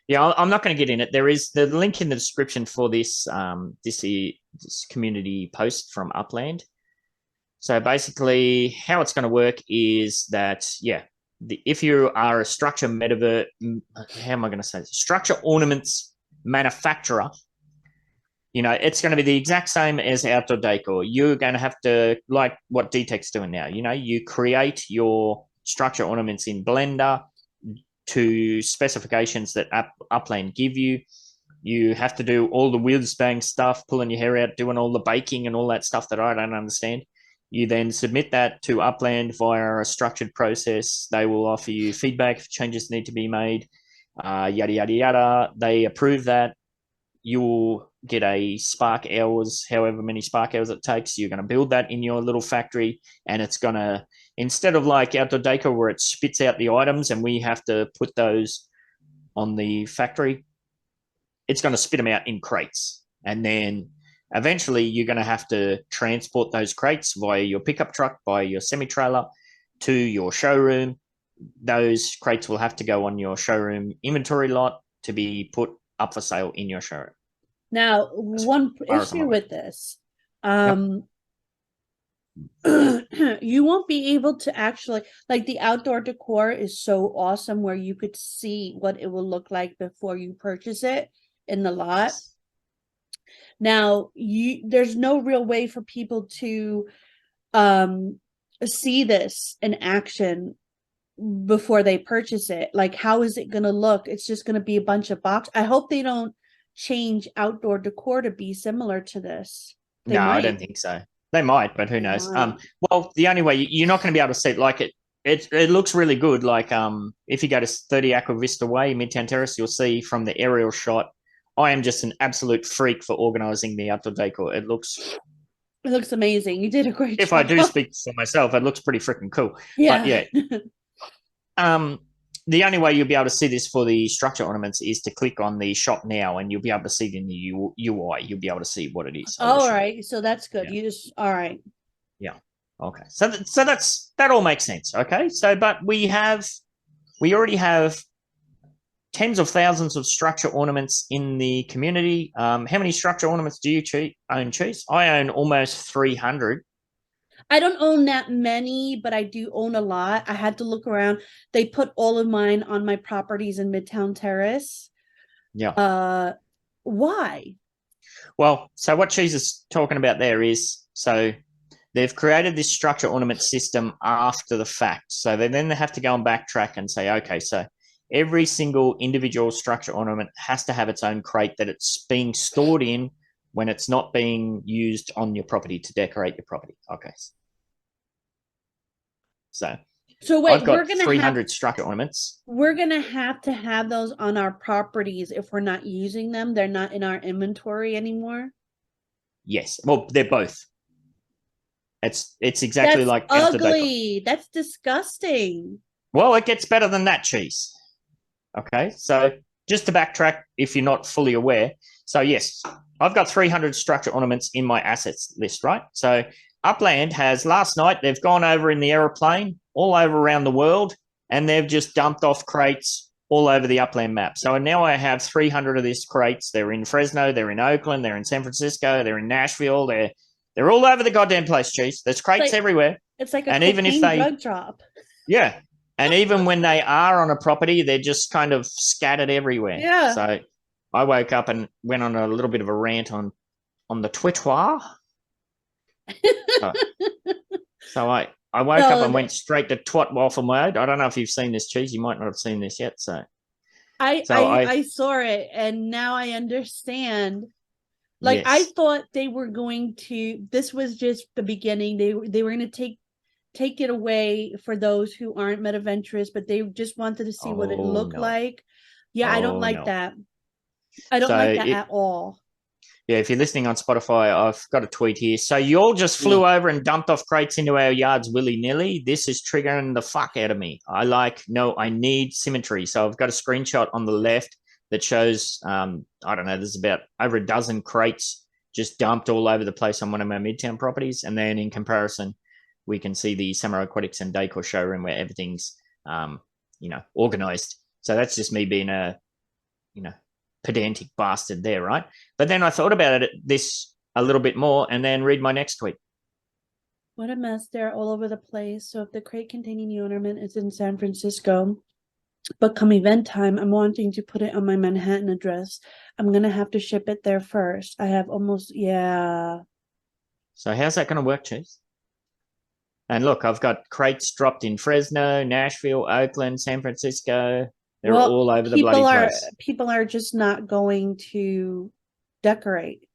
Yeah, I'm not going to get in it. There is the link in the description for this this community post from Upland. So basically, how it's going to work is that, yeah, if you are a structure metaverse, how am I going to say this? Structure ornaments manufacturer, you know, it's going to be the exact same as outdoor decor. You're going to have to, like what DTech's doing now, you know, you create your structure ornaments in Blender to specifications that Upland give you. You have to do all the whiz bang stuff, pulling your hair out, doing all the baking and all that stuff that I don't understand. You then submit that to Upland via a structured process. They will offer you feedback if changes need to be made, yada, yada, yada. They approve that. You will get a Spark hours, however many Spark hours it takes. You're going to build that in your little factory, and it's going to, instead of like outdoor decor where it spits out the items and we have to put those on the factory, it's going to spit them out in crates. And then eventually you're going to have to transport those crates via your pickup truck, via your semi-trailer to your showroom. Those crates will have to go on your showroom inventory lot to be put up for sale in your showroom. Now, one issue with this, you won't be able to actually, like, the outdoor decor is so awesome where you could see what it will look like before you purchase it in the lot. Now, there's no real way for people to see this in action before they purchase it. Like, how is it going to look? It's just going to be a bunch of boxes. I hope they don't change outdoor decor to be similar to this. No, I don't think so. They might, but who knows? Well, the only way you're not going to be able to see it, like it looks really good. Like if you go to 30 Aqua Vista Way, Midtown Terrace, you'll see from the aerial shot. I am just an absolute freak for organising the outdoor decor. It looks amazing. You did a great job. If I do speak for myself, it looks pretty freaking cool. Yeah. But yeah. The only way you'll be able to see this for the structure ornaments is to click on the shop now, and you'll be able to see it in the UI. You'll be able to see what it is. All right, so that's good. Yeah. You just all right. Yeah. Okay. So that all makes sense. Okay. So, but we already have tens of thousands of structure ornaments in the community. How many structure ornaments do you own, Cheese? I own almost 300. I don't own that many, but I do own a lot. I had to look around. They put all of mine on my properties in Midtown Terrace. Yeah. Why? Well, so what Cheese is talking about there is, so they've created this structure ornament system after the fact. So they then have to go and backtrack and say, okay, so every single individual structure ornament has to have its own crate that it's being stored in when it's not being used on your property to decorate your property. Okay. So wait, I've got we're gonna 300 structure ornaments. We're gonna have to have those on our properties if we're not using them. They're not in our inventory anymore. Yes. Well, they're both. It's exactly like ugly. That's disgusting. Well, it gets better than that, Cheese. Okay. So just to backtrack, if you're not fully aware. So yes, I've got 300 structure ornaments in my assets list, right? So Upland has, last night, they've gone over in the aeroplane all over around the world, and they've just dumped off crates all over the Upland map. So now I have 300 of these crates. They're in Fresno, they're in Oakland, they're in San Francisco, they're in Nashville, they're all over the goddamn place, Cheese. There's crates everywhere. It's like a drug drop. Yeah. And even when they are on a property, they're just kind of scattered everywhere. Yeah. So I woke up and went on a little bit of a rant on the Twitter. So I I woke up and went straight to twat waffle mode. I don't know if you've seen this, Cheese. You might not have seen this yet. So I saw it, and now I understand. Like, yes. I thought they were going to. This was just the beginning. They were going to take it away for those who aren't metaventurous, but they just wanted to see what it looked like. Yeah, I don't like that. I don't like that at all. Yeah, if you're listening on Spotify, I've got a tweet here. So you all just flew over and dumped off crates into our yards willy-nilly. This is triggering the fuck out of me. I need symmetry. So I've got a screenshot on the left that shows, I don't know, there's about over a dozen crates just dumped all over the place on one of my Midtown properties. And then in comparison, we can see the Summer Aquatics and Decor showroom where everything's, organized. So that's just me being a, pedantic bastard there, right? But then I thought about this a little bit more and then read my next tweet. What a mess. They're all over the place. So if the crate containing the ornament is in San Francisco, but come event time, I'm wanting to put it on my Manhattan address. I'm going to have to ship it there first. I have So how's that going to work, Cheese? And look, I've got crates dropped in Fresno, Nashville, Oakland, San Francisco. They're all over the bloody place. People are just not going to decorate,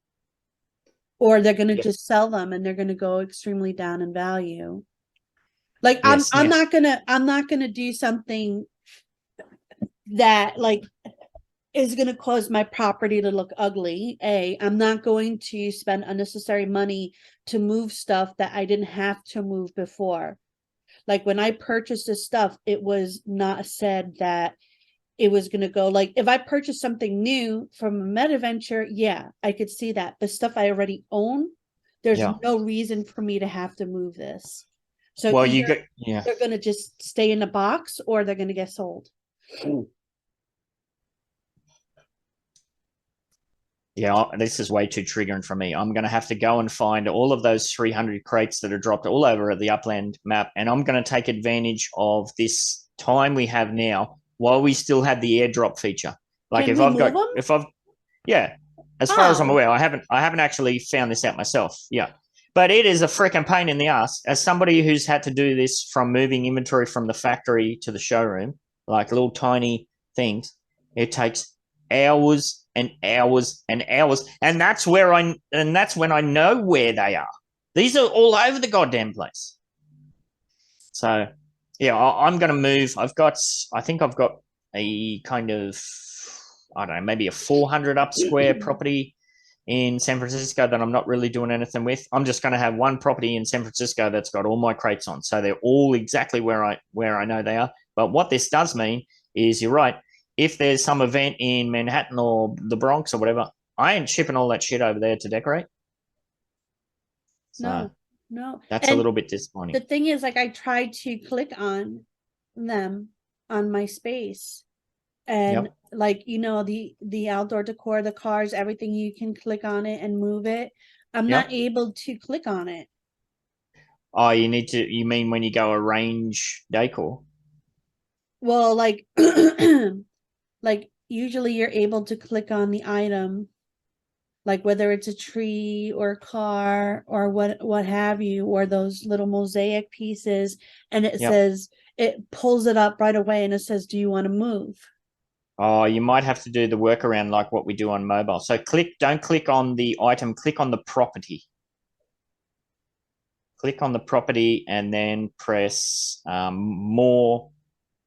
or they're going to just sell them, and they're going to go extremely down in value. Like, I'm not gonna do something that like is going to cause my property to look ugly. I'm not going to spend unnecessary money to move stuff that I didn't have to move before. Like, when I purchased this stuff, it was not said that it was going to go. Like, if I purchased something new from a MetaVenture, I could see that. But stuff I already own, there's no reason for me to have to move this. So they're going to just stay in the box, or they're going to get sold. Ooh. Yeah, this is way too triggering for me. I'm going to have to go and find all of those 300 crates that are dropped all over at the Upland map, and I'm going to take advantage of this time we have now while we still have the airdrop feature. Like, as far as I'm aware, I haven't actually found this out myself. Yeah, but it is a freaking pain in the ass. As somebody who's had to do this from moving inventory from the factory to the showroom, like little tiny things, it takes hours and hours and hours, and that's when I know where they are. These are all over the goddamn place. So yeah, I'm going to move. I think I've got a kind of, I don't know, maybe a 400 up square property in San Francisco that I'm not really doing anything with. I'm just going to have one property in San Francisco that's got all my crates on, so they're all exactly where I know they are. But what this does mean is, you're right, if there's some event in Manhattan or the Bronx or whatever, I ain't shipping all that shit over there to decorate. So no, that's a little bit disappointing. The thing is, like, I tried to click on them on my space, and like, the outdoor decor, the cars, everything, you can click on it and move it. I'm not able to click on it. Oh, you mean when you go arrange decor? Well, like like, usually you're able to click on the item, like whether it's a tree or a car or what have you, or those little mosaic pieces, and it says, it pulls it up right away and it says, do you want to move? Oh, you might have to do the workaround like what we do on mobile. So don't click on the item, click on the property. Click on the property and then press more,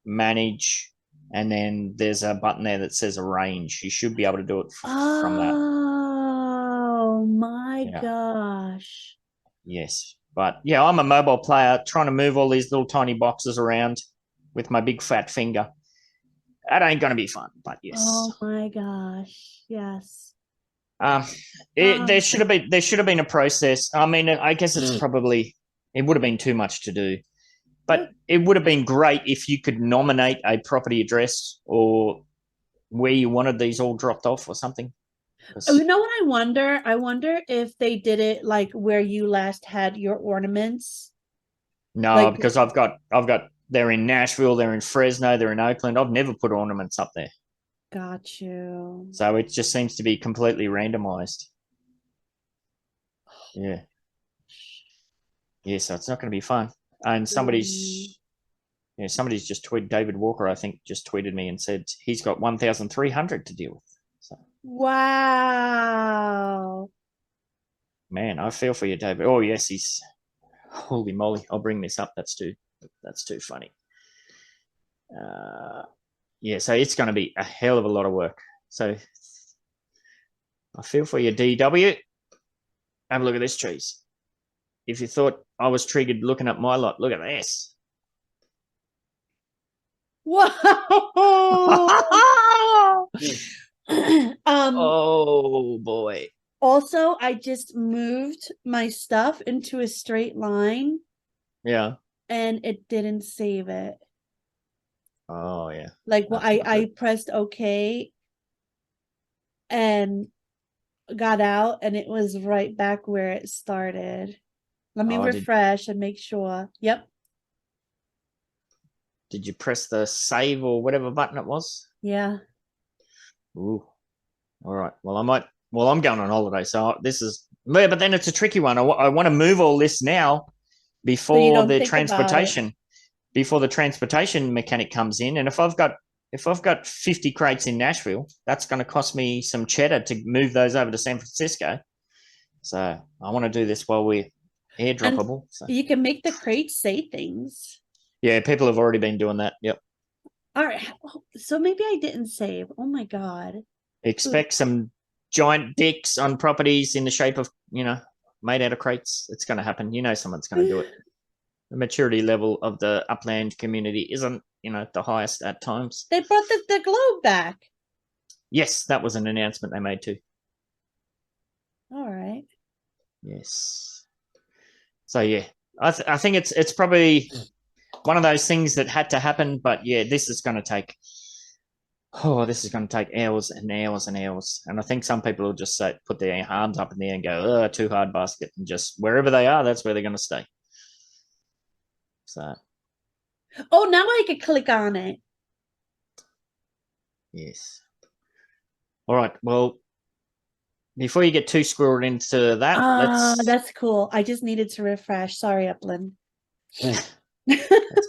manage, and then there's a button there that says arrange. You should be able to do it from that. Oh my gosh. Yes. But yeah, I'm a mobile player trying to move all these little tiny boxes around with my big fat finger. That ain't going to be fun, but yes. Oh my gosh. Yes. There should have been a process. I mean, I guess it would have been too much to do. But it would have been great if you could nominate a property address or where you wanted these all dropped off or something. You know what I wonder? I wonder if they did it like where you last had your ornaments. No, because I've got they're in Nashville, they're in Fresno, they're in Oakland. I've never put ornaments up there. Got you. So it just seems to be completely randomized. Yeah. Yeah, so it's not going to be fun. And somebody's just tweeted, David Walker, I think, just tweeted me and said he's got 1,300 to deal with. So, wow. man, I feel for you, David. Oh yes, he's holy moly. I'll bring this up. That's too funny. Yeah, so it's going to be a hell of a lot of work. So I feel for you, DW. Have a look at this, Cheese. If you thought I was triggered looking at my lot, look at this. Wow. Oh boy. Also, I just moved my stuff into a straight line. Yeah. And it didn't save it. Oh yeah. Like I pressed OK and got out, and it was right back where it started. Let me refresh and make sure. Yep. Did you press the save or whatever button it was? Yeah. Ooh. All right. Well, I'm going on holiday, so this is. But then it's a tricky one. I want to move all this now before the transportation mechanic comes in, and if I've got 50 crates in Nashville, that's going to cost me some cheddar to move those over to San Francisco. So I want to do this while we're airdroppable. So. You can make the crates say things. Yeah, people have already been doing that. Yep. All right. So maybe I didn't save. Oh my God. Expect some giant dicks on properties in the shape of, made out of crates. It's going to happen. Someone's going to do it. The maturity level of the Upland community isn't, the highest at times. They brought the globe back. Yes, that was an announcement they made too. All right. Yes. So yeah, I think it's probably one of those things that had to happen, but yeah, this is going to take hours and hours and hours. And I think some people will just put their arms up in the air and go, too hard basket, and just wherever they are, that's where they're going to stay. So. Oh, now I can click on it. Yes. All right. Well, before you get too squirreled into that, that's cool. I just needed to refresh. Sorry, Upland. Let's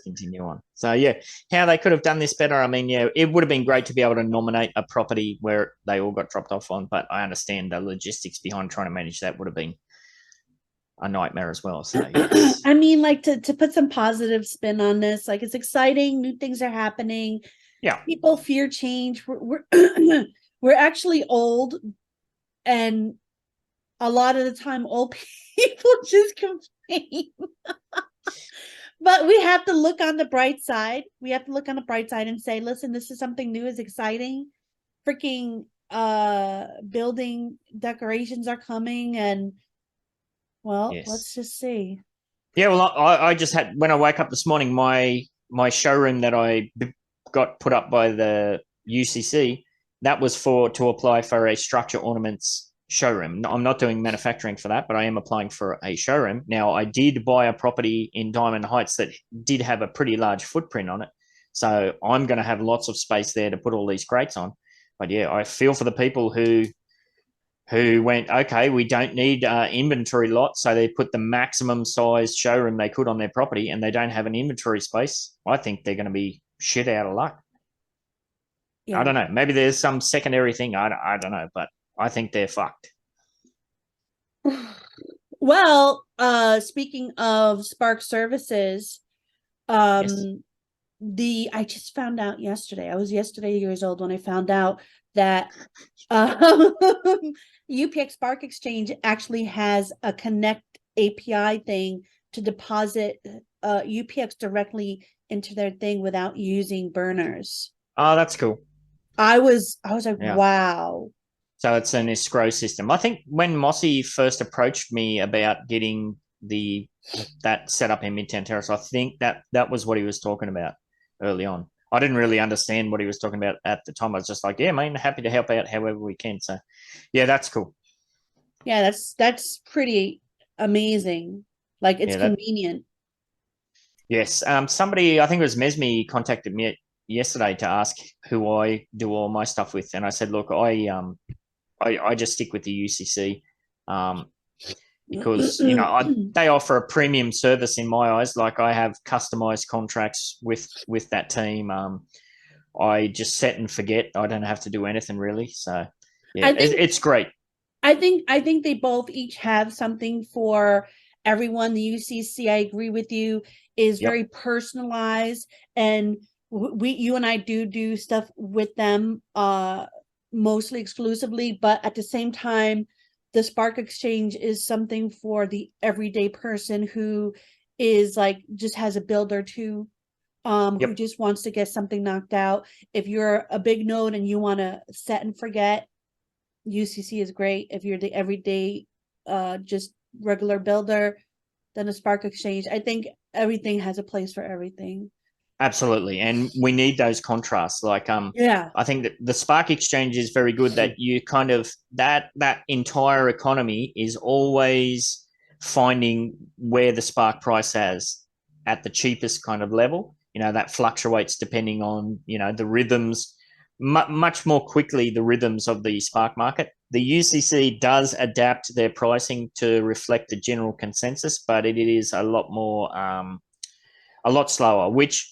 continue on. So yeah, how they could have done this better. I mean, yeah, it would have been great to be able to nominate a property where they all got dropped off on, but I understand the logistics behind trying to manage that would have been a nightmare as well. So yes. I mean, like to put some positive spin on this, like it's exciting, new things are happening. Yeah. People fear change. We're we're actually old, and a lot of the time old people just complain. But we have to look on the bright side. We have to look on the bright side and say, listen, this is something new, is exciting. Freaking building decorations are coming, and yes. Let's just see. Yeah, well, I just had, when I woke up this morning, my showroom that I got put up by the UCC, that was to apply for a structure ornaments showroom. I'm not doing manufacturing for that, but I am applying for a showroom. Now, I did buy a property in Diamond Heights that did have a pretty large footprint on it. So I'm going to have lots of space there to put all these crates on. But yeah, I feel for the people who went, okay, we don't need inventory lot, so they put the maximum size showroom they could on their property, and they don't have an inventory space. I think they're going to be shit out of luck. Yeah. I don't know. Maybe there's some secondary thing. I don't know, but I think they're fucked. Well, speaking of Spark Services, yes. I just found out yesterday. I was years old when I found out that UPX Spark Exchange actually has a Connect API thing to deposit UPX directly into their thing without using burners. Oh, that's cool. I was like, yeah. Wow. So it's an escrow system. I think when Mossy first approached me about getting that set up in Midtown Terrace, I think that was what he was talking about early on. I didn't really understand what he was talking about at the time. I was just like, yeah, man, happy to help out however we can. So yeah, that's cool. Yeah, that's pretty amazing. Like, it's convenient. Yes. Somebody, I think it was Mesme, contacted me yesterday to ask who I do all my stuff with. And I said, look, I just stick with the UCC. because they offer a premium service in my eyes. Like I have customized contracts with that team. I just set and forget. I don't have to do anything really. So yeah, it's great. I think they both each have something for everyone. The UCC, I agree with you, is very personalized, and you and I do stuff with them mostly exclusively, but at the same time, the Spark Exchange is something for the everyday person who is like just has a build or two, who just wants to get something knocked out. If you're a big node and you want to set and forget, UCC is great. If you're the everyday just regular builder, then a Spark Exchange. I think everything has a place for everything. Absolutely, and we need those contrasts. Like I think that the Spark Exchange is very good, that you kind of that entire economy is always finding where the Spark price has at the cheapest kind of level. That fluctuates depending on the rhythms, much more quickly, the rhythms of the Spark market. The UCC does adapt their pricing to reflect the general consensus, but it is a lot more a lot slower, which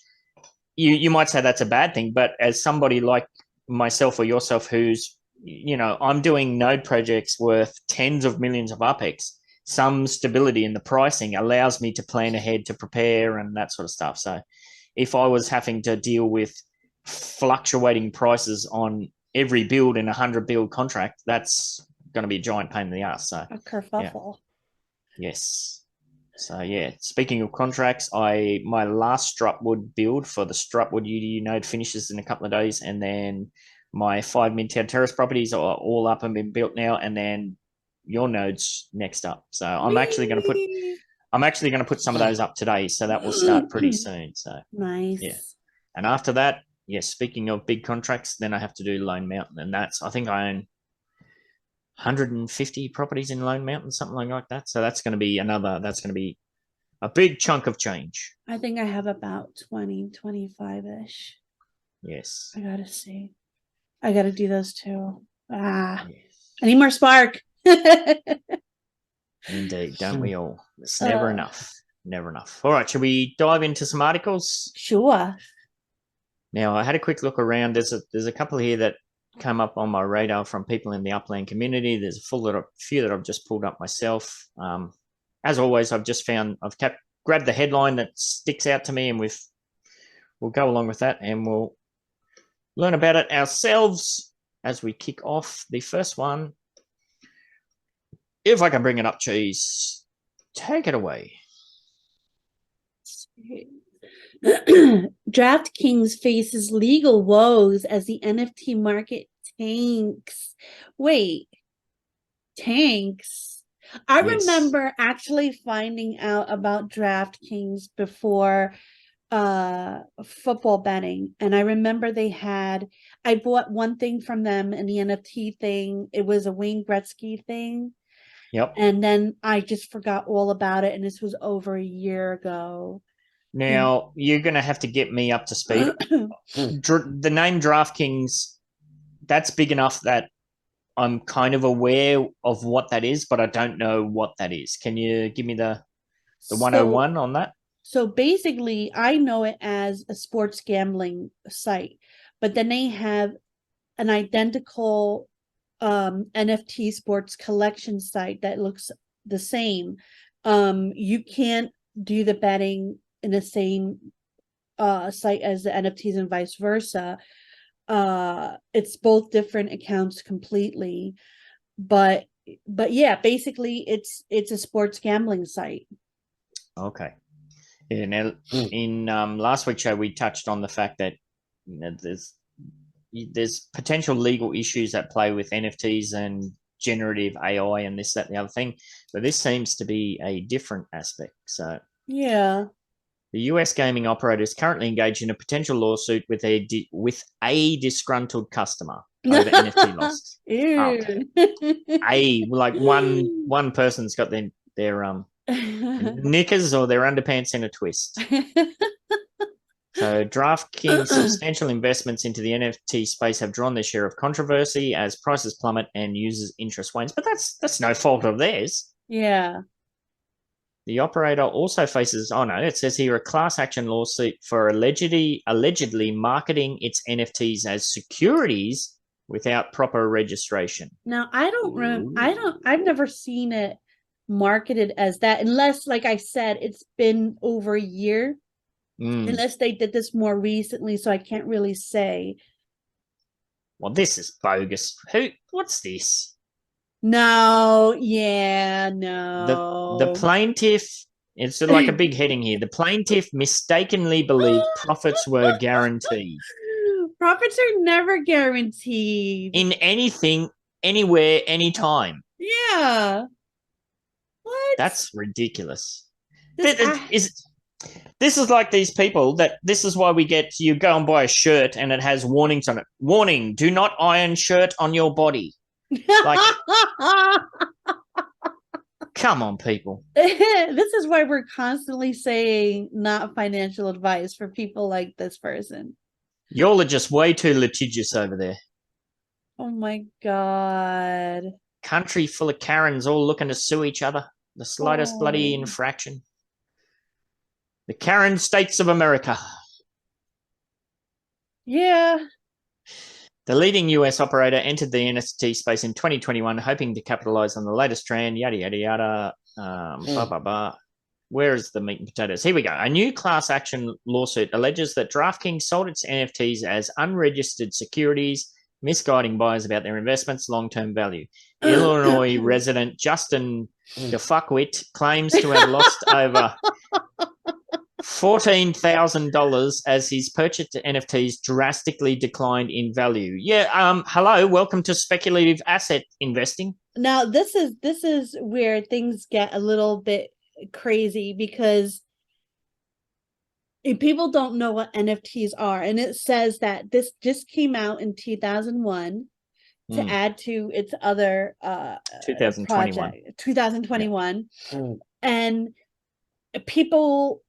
you might say that's a bad thing, but as somebody like myself or yourself who's, I'm doing node projects worth tens of millions of UPEX, some stability in the pricing allows me to plan ahead, to prepare and that sort of stuff. So if I was having to deal with fluctuating prices on every build in 100 build contract, that's going to be a giant pain in the ass. So a kerfuffle. Yes. So yeah, speaking of contracts, my last Strutwood build for the Strutwood UDU node finishes in a couple of days, and then my 5 Midtown Terrace properties are all up and been built now, and then your node's next up. So I'm actually going to put some of those up today, so that will start pretty soon. So nice. Yeah. And after that, speaking of big contracts, then I have to do Lone Mountain, and I think I own 150 properties in Lone Mountain, something like that. So that's going to be a big chunk of change. I think I have about 20, 25-ish. Yes. I got to see. I got to do those too. Yes. I need more Spark. Indeed, don't we all? It's never enough. Never enough. All right, shall we dive into some articles? Sure. Now, I had a quick look around. There's a couple here that come up on my radar from people in the Upland community. There's a few that I've just pulled up myself. As always, I've grabbed the headline that sticks out to me, and we'll go along with that, and we'll learn about it ourselves as we kick off the first one. If I can bring it up, Cheese, take it away. DraftKings faces legal woes as the NFT market tanks. Wait, tanks? I remember actually finding out about DraftKings before football betting, and I remember I bought one thing from them in the NFT thing. It was a Wayne Gretzky thing. Yep. And then I just forgot all about it, and this was over a year ago. Now, you're going to have to get me up to speed. The name DraftKings, that's big enough that I'm kind of aware of what that is, but I don't know what that is. Can you give me the 101 on that? So basically, I know it as a sports gambling site, but then they have an identical NFT sports collection site that looks the same. You can't do the betting in the same site as the NFTs and vice versa. It's both different accounts completely, but yeah, basically it's a sports gambling site. Okay. Yeah. Now, in last week's show, we touched on the fact that there's potential legal issues at play with NFTs and generative AI and this, that, and the other thing, but this seems to be a different aspect. So yeah. The US gaming operator is currently engaged in a potential lawsuit with a disgruntled customer over NFT losses. Okay. Like one person's got their knickers or their underpants in a twist. So DraftKings' substantial investments into the NFT space have drawn their share of controversy as prices plummet and users' interest wanes. But that's no fault of theirs. Yeah. The operator also faces, it says here a class action lawsuit for allegedly marketing its NFTs as securities without proper registration. Now, I've never seen it marketed as that, unless, like I said, it's been over a year. Unless they did this more recently, so I can't really say. Well, this is bogus. What's this? No, yeah, no. The plaintiff, it's like a big heading here. The plaintiff mistakenly believed profits were guaranteed. Profits are never guaranteed. In anything, anywhere, anytime. Yeah. What? That's ridiculous. This is like these people this is why we get, you go and buy a shirt and it has warnings on it. Warning, do not iron shirt on your body. Like, come on, people. This is why we're constantly saying not financial advice for people like this person. Y'all are just way too litigious over there. Oh my God. Country full of Karens all looking to sue each other. The slightest bloody infraction. The Karen States of America. Yeah. The leading US operator entered the NFT space in 2021, hoping to capitalize on the latest trend, yada, yada, yada. Blah, blah, blah. Where is the meat and potatoes? Here we go. A new class action lawsuit alleges that DraftKings sold its NFTs as unregistered securities, misguiding buyers about their investments' long-term value. Illinois resident Justin DeFuckwit claims to have lost over $14,000 as his purchased NFTs drastically declined in value. Yeah, hello, welcome to speculative asset investing. Now, this is where things get a little bit crazy, because if people don't know what NFTs are, and it says that this just came out in 2001 to add to its other 2021. Yeah. And people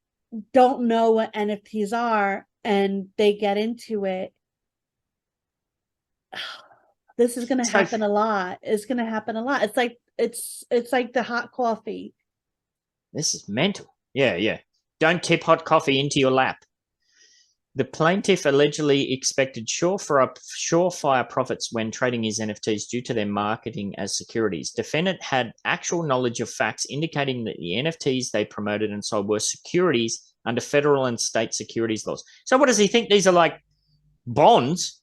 don't know what NFTs are and they get into it. This is going to happen a lot. It's going to happen a lot. It's like the hot coffee. This is mental. Yeah. Don't tip hot coffee into your lap. The plaintiff allegedly expected surefire profits when trading his NFTs due to their marketing as securities. Defendant had actual knowledge of facts indicating that the NFTs they promoted and sold were securities under federal and state securities laws. So what does he think? These are like bonds?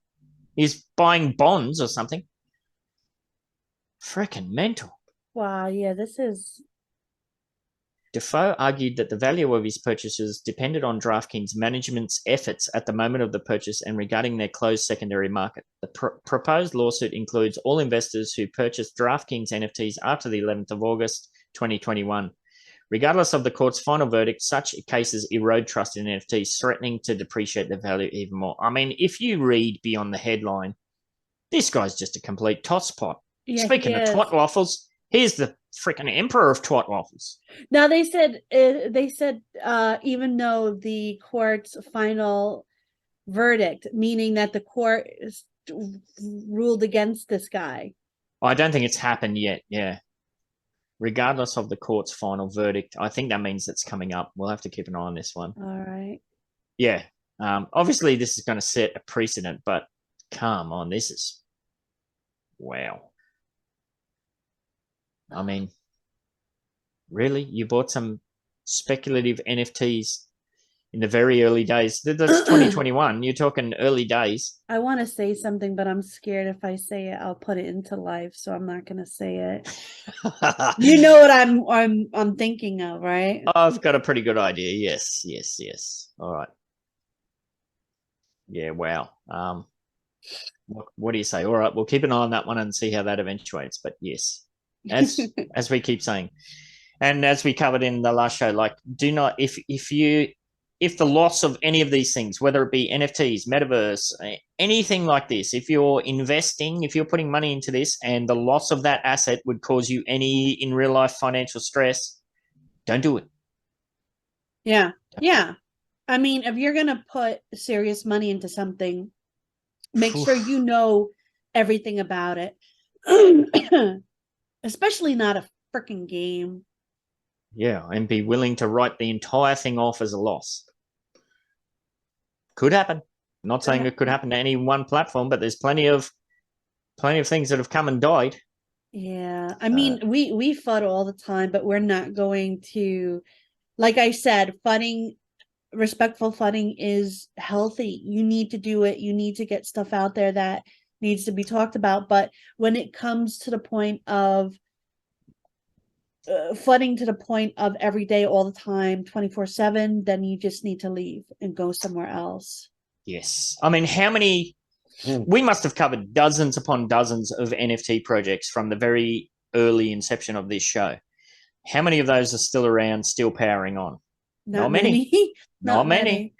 He's buying bonds or something? Freaking mental. Wow, yeah, this is... Defoe argued that the value of his purchases depended on DraftKings management's efforts at the moment of the purchase and regarding their closed secondary market. The proposed lawsuit includes all investors who purchased DraftKings NFTs after the 11th of August 2021. Regardless of the court's final verdict, such cases erode trust in NFTs, threatening to depreciate their value even more. I mean, if you read beyond the headline, this guy's just a complete tosspot. Yeah, speaking of twat waffles, here's the freaking emperor of twat waffles. Now they said even though the court's final verdict, meaning that the court ruled against this guy. I don't think it's happened yet. Yeah. Regardless of the court's final verdict, I think that means it's coming up. We'll have to keep an eye on this one. All right. Yeah. Obviously this is going to set a precedent, but come on, this is wow. I mean, really? You bought some speculative NFTs in the very early days? That's 2021. You're talking early days. I want to say something, but I'm scared if I say it, I'll put it into life. So I'm not going to say it. You know what I'm thinking of, right? I've got a pretty good idea. Yes. All right. Yeah. Wow. What do you say? All right. We'll keep an eye on that one and see how that eventuates. But yes. As we keep saying, and as we covered in the last show, like, do not, if the loss of any of these things, whether it be NFTs, Metaverse, anything like this, if you're investing, if you're putting money into this and the loss of that asset would cause you any in real life financial stress, don't do it. Yeah. I mean, if you're gonna put serious money into something, make sure you know everything about it. Especially not freaking game. Yeah, and be willing to write the entire thing off as a loss. Could happen. Not saying it could happen to any one platform, but there's plenty of things that have come and died. Yeah, I mean, we FUD all the time, but we're not going to, like I said, respectful FUDing is healthy. You need to do it. You need to get stuff out there that needs to be talked about. But when it comes to the point of FUDing to the point of every day, all the time, 24/7, then you just need to leave and go somewhere else. Yes. I mean, how many... We must have covered dozens upon dozens of NFT projects from the very early inception of this show. How many of those are still around, still powering on? Not many. Not many.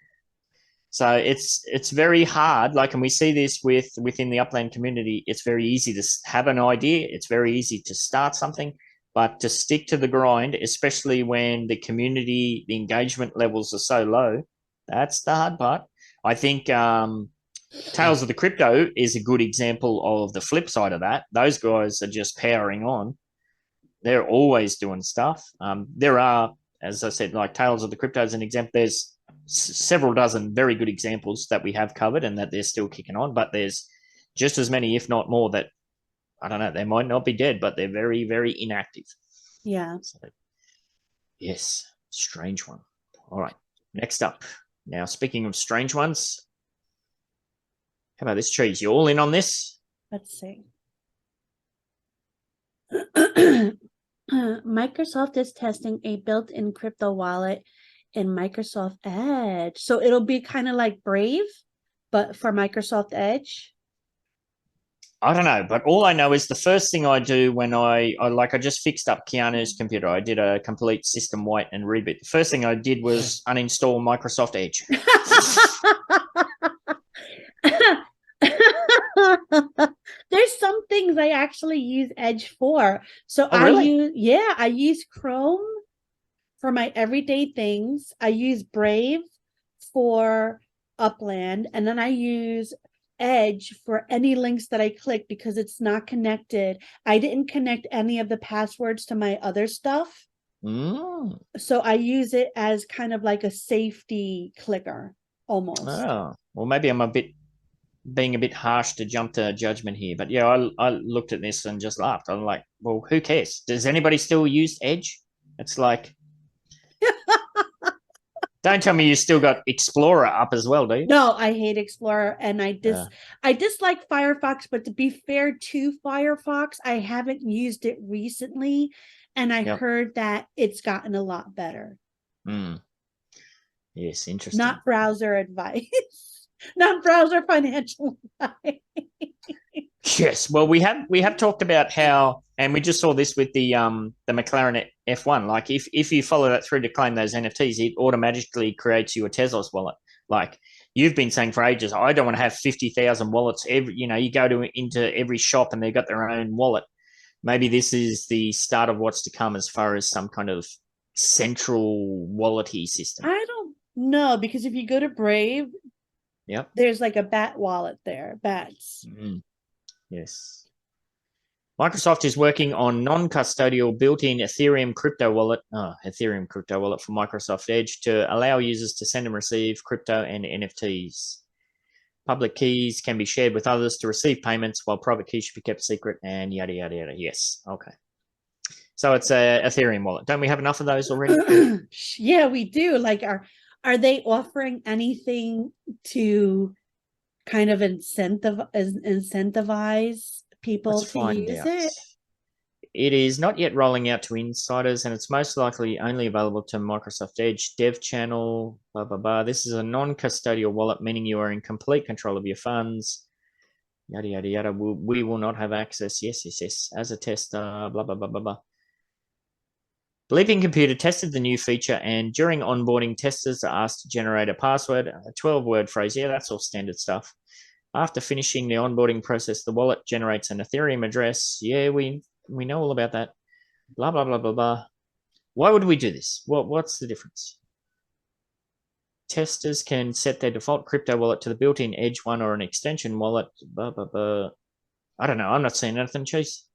So it's very hard. Like, and we see this within the Upland community. It's very easy to have an idea. It's very easy to start something, but to stick to the grind, especially when the community, the engagement levels are so low, that's the hard part. I think Tales of the Crypto is a good example of the flip side of that. Those guys are just powering on. They're always doing stuff. There are, as I said, like Tales of the Crypto is an example. There's several dozen very good examples that we have covered and that they're still kicking on, but there's just as many, if not more, that, I don't know, they might not be dead, but they're very, very inactive. Yeah. So, yes, strange one. All right, next up. Now, speaking of strange ones, how about this, Cheese? You all in on this? Let's see. Microsoft is testing a built-in crypto wallet in Microsoft Edge. So it'll be kind of like Brave, but for Microsoft Edge. I don't know, but all I know is the first thing I do when I just fixed up Keanu's computer. I did a complete system wipe and reboot. The first thing I did was uninstall Microsoft Edge. There's some things I actually use Edge for. So really? I use Chrome for my everyday things. I use Brave for Upland, and then I use Edge for any links that I click because it's not connected. I didn't connect any of the passwords to my other stuff. So I use it as kind of like a safety clicker almost. Oh, well, maybe I'm being a bit harsh to jump to judgment here, but yeah, I looked at this and just laughed. I'm like, well, who cares? Does anybody still use Edge? It's like, don't tell me you still got Explorer up as well, do you? No, I hate Explorer, and I dislike Firefox, but to be fair to Firefox, I haven't used it recently, and I heard that it's gotten a lot better. Yes, interesting. Not browser advice. Not browser financial advice. Yes, well, we have talked about how, and we just saw this with the McLaren F1. Like, if you follow that through to claim those NFTs, it automatically creates you a Tezos wallet. Like you've been saying for ages, I don't want to have 50,000 wallets. You go into every shop and they've got their own wallet. Maybe this is the start of what's to come as far as some kind of central wallet-y system. I don't know, because if you go to Brave, there's like a bat wallet there. Bats. Yes. Microsoft is working on non-custodial built-in Ethereum crypto wallet for Microsoft Edge to allow users to send and receive crypto and NFTs. Public keys can be shared with others to receive payments, while private keys should be kept secret, and yada, yada, yada. Yes. Okay. So it's a Ethereum wallet. Don't we have enough of those already? Yeah, we do. Like, are they offering anything to kind of incentivize people to use it? It is not yet rolling out to insiders, and it's most likely only available to Microsoft Edge dev channel. Blah, blah, blah. This is a non-custodial wallet, meaning you are in complete control of your funds. Yada, yada, yada. We will not have access. Yes, yes, yes. As a tester, blah, blah, blah, blah, blah. Bleeping Computer tested the new feature, and during onboarding, testers are asked to generate a password, a 12-word phrase. Yeah, that's all standard stuff. After finishing the onboarding process, the wallet generates an Ethereum address. Yeah, we know all about that. Blah, blah, blah, blah, blah. Why would we do this? What's the difference? Testers can set their default crypto wallet to the built-in Edge one or an extension wallet. Blah, blah, blah. I don't know. I'm not seeing anything, Chase.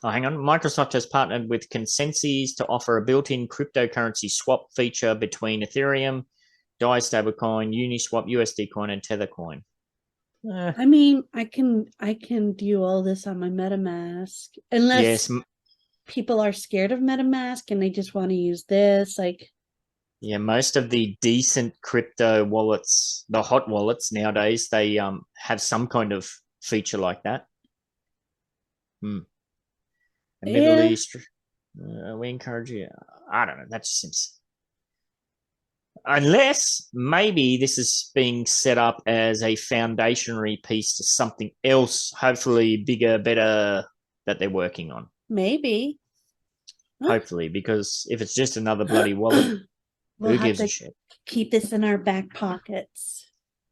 Oh, hang on. Microsoft has partnered with Consensus to offer a built-in cryptocurrency swap feature between Ethereum, DAI stablecoin, Uniswap, USD coin, and Tether coin. I mean, I can do all this on my MetaMask unless Yes. people are scared of MetaMask and they just want to use this. Like, Yeah, most of the decent crypto wallets, the hot wallets nowadays, they have some kind of feature like that. The Middle East, we encourage you. I don't know. That just seems. Unless maybe this is being set up as a foundationary piece to something else, hopefully bigger, better, that they're working on. maybe. Hopefully, because if it's just another bloody wallet, who gives a shit? Keep this in our back pockets.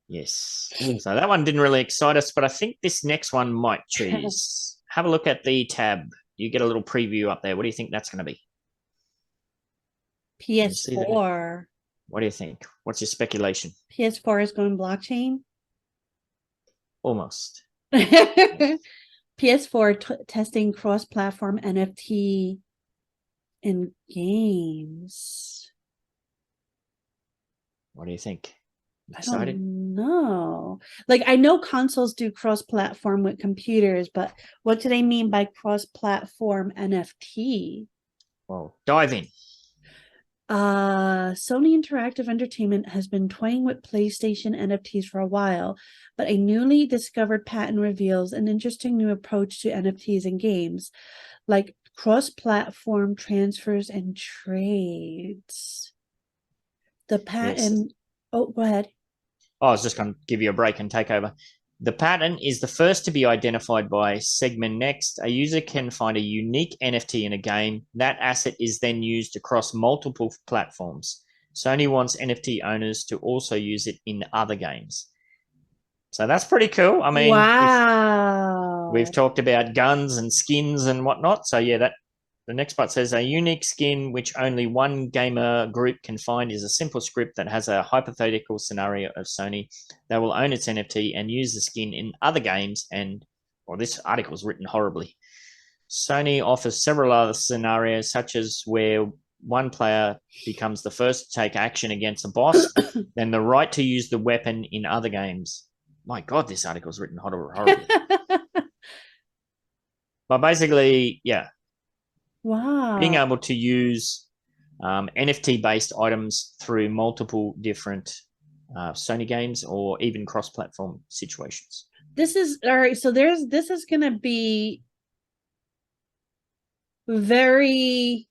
Yes. So that one didn't really excite us, but I think this next one might. Cheese. Have a look at the tab. You get a little preview up there. What do you think that's going to be? PS4. What do you think? What's your speculation? PS4 is going blockchain? Almost. PS4 testing cross-platform NFT in games. What do you think? Excited? I don't know. Like, I know consoles do cross-platform with computers, but what do they mean by cross-platform NFT? Well, dive in. Sony Interactive Entertainment has been toying with PlayStation NFTs for a while, but a newly discovered patent reveals an interesting new approach to NFTs in games, like cross-platform transfers and trades. The patent... Yes. Oh, go ahead. I was just going to give you a break and take over. The patent is the first to be identified by Segment Next. A user can find a unique NFT in a game. That asset is then used across multiple platforms. Sony wants NFT owners to also use it in other games. So that's pretty cool. I mean, wow. We've talked about guns and skins and whatnot. So yeah, the next part says a unique skin which only one gamer group can find is a simple script that has a hypothetical scenario of Sony that will own its NFT and use the skin in other games. And well, this article is written horribly. Sony offers several other scenarios, such as where one player becomes the first to take action against a boss, then the right to use the weapon in other games. My God, this article is written horribly. But basically, yeah. Wow. Being able to use NFT-based items through multiple different Sony games or even cross-platform situations. This is all right. So this is going to be very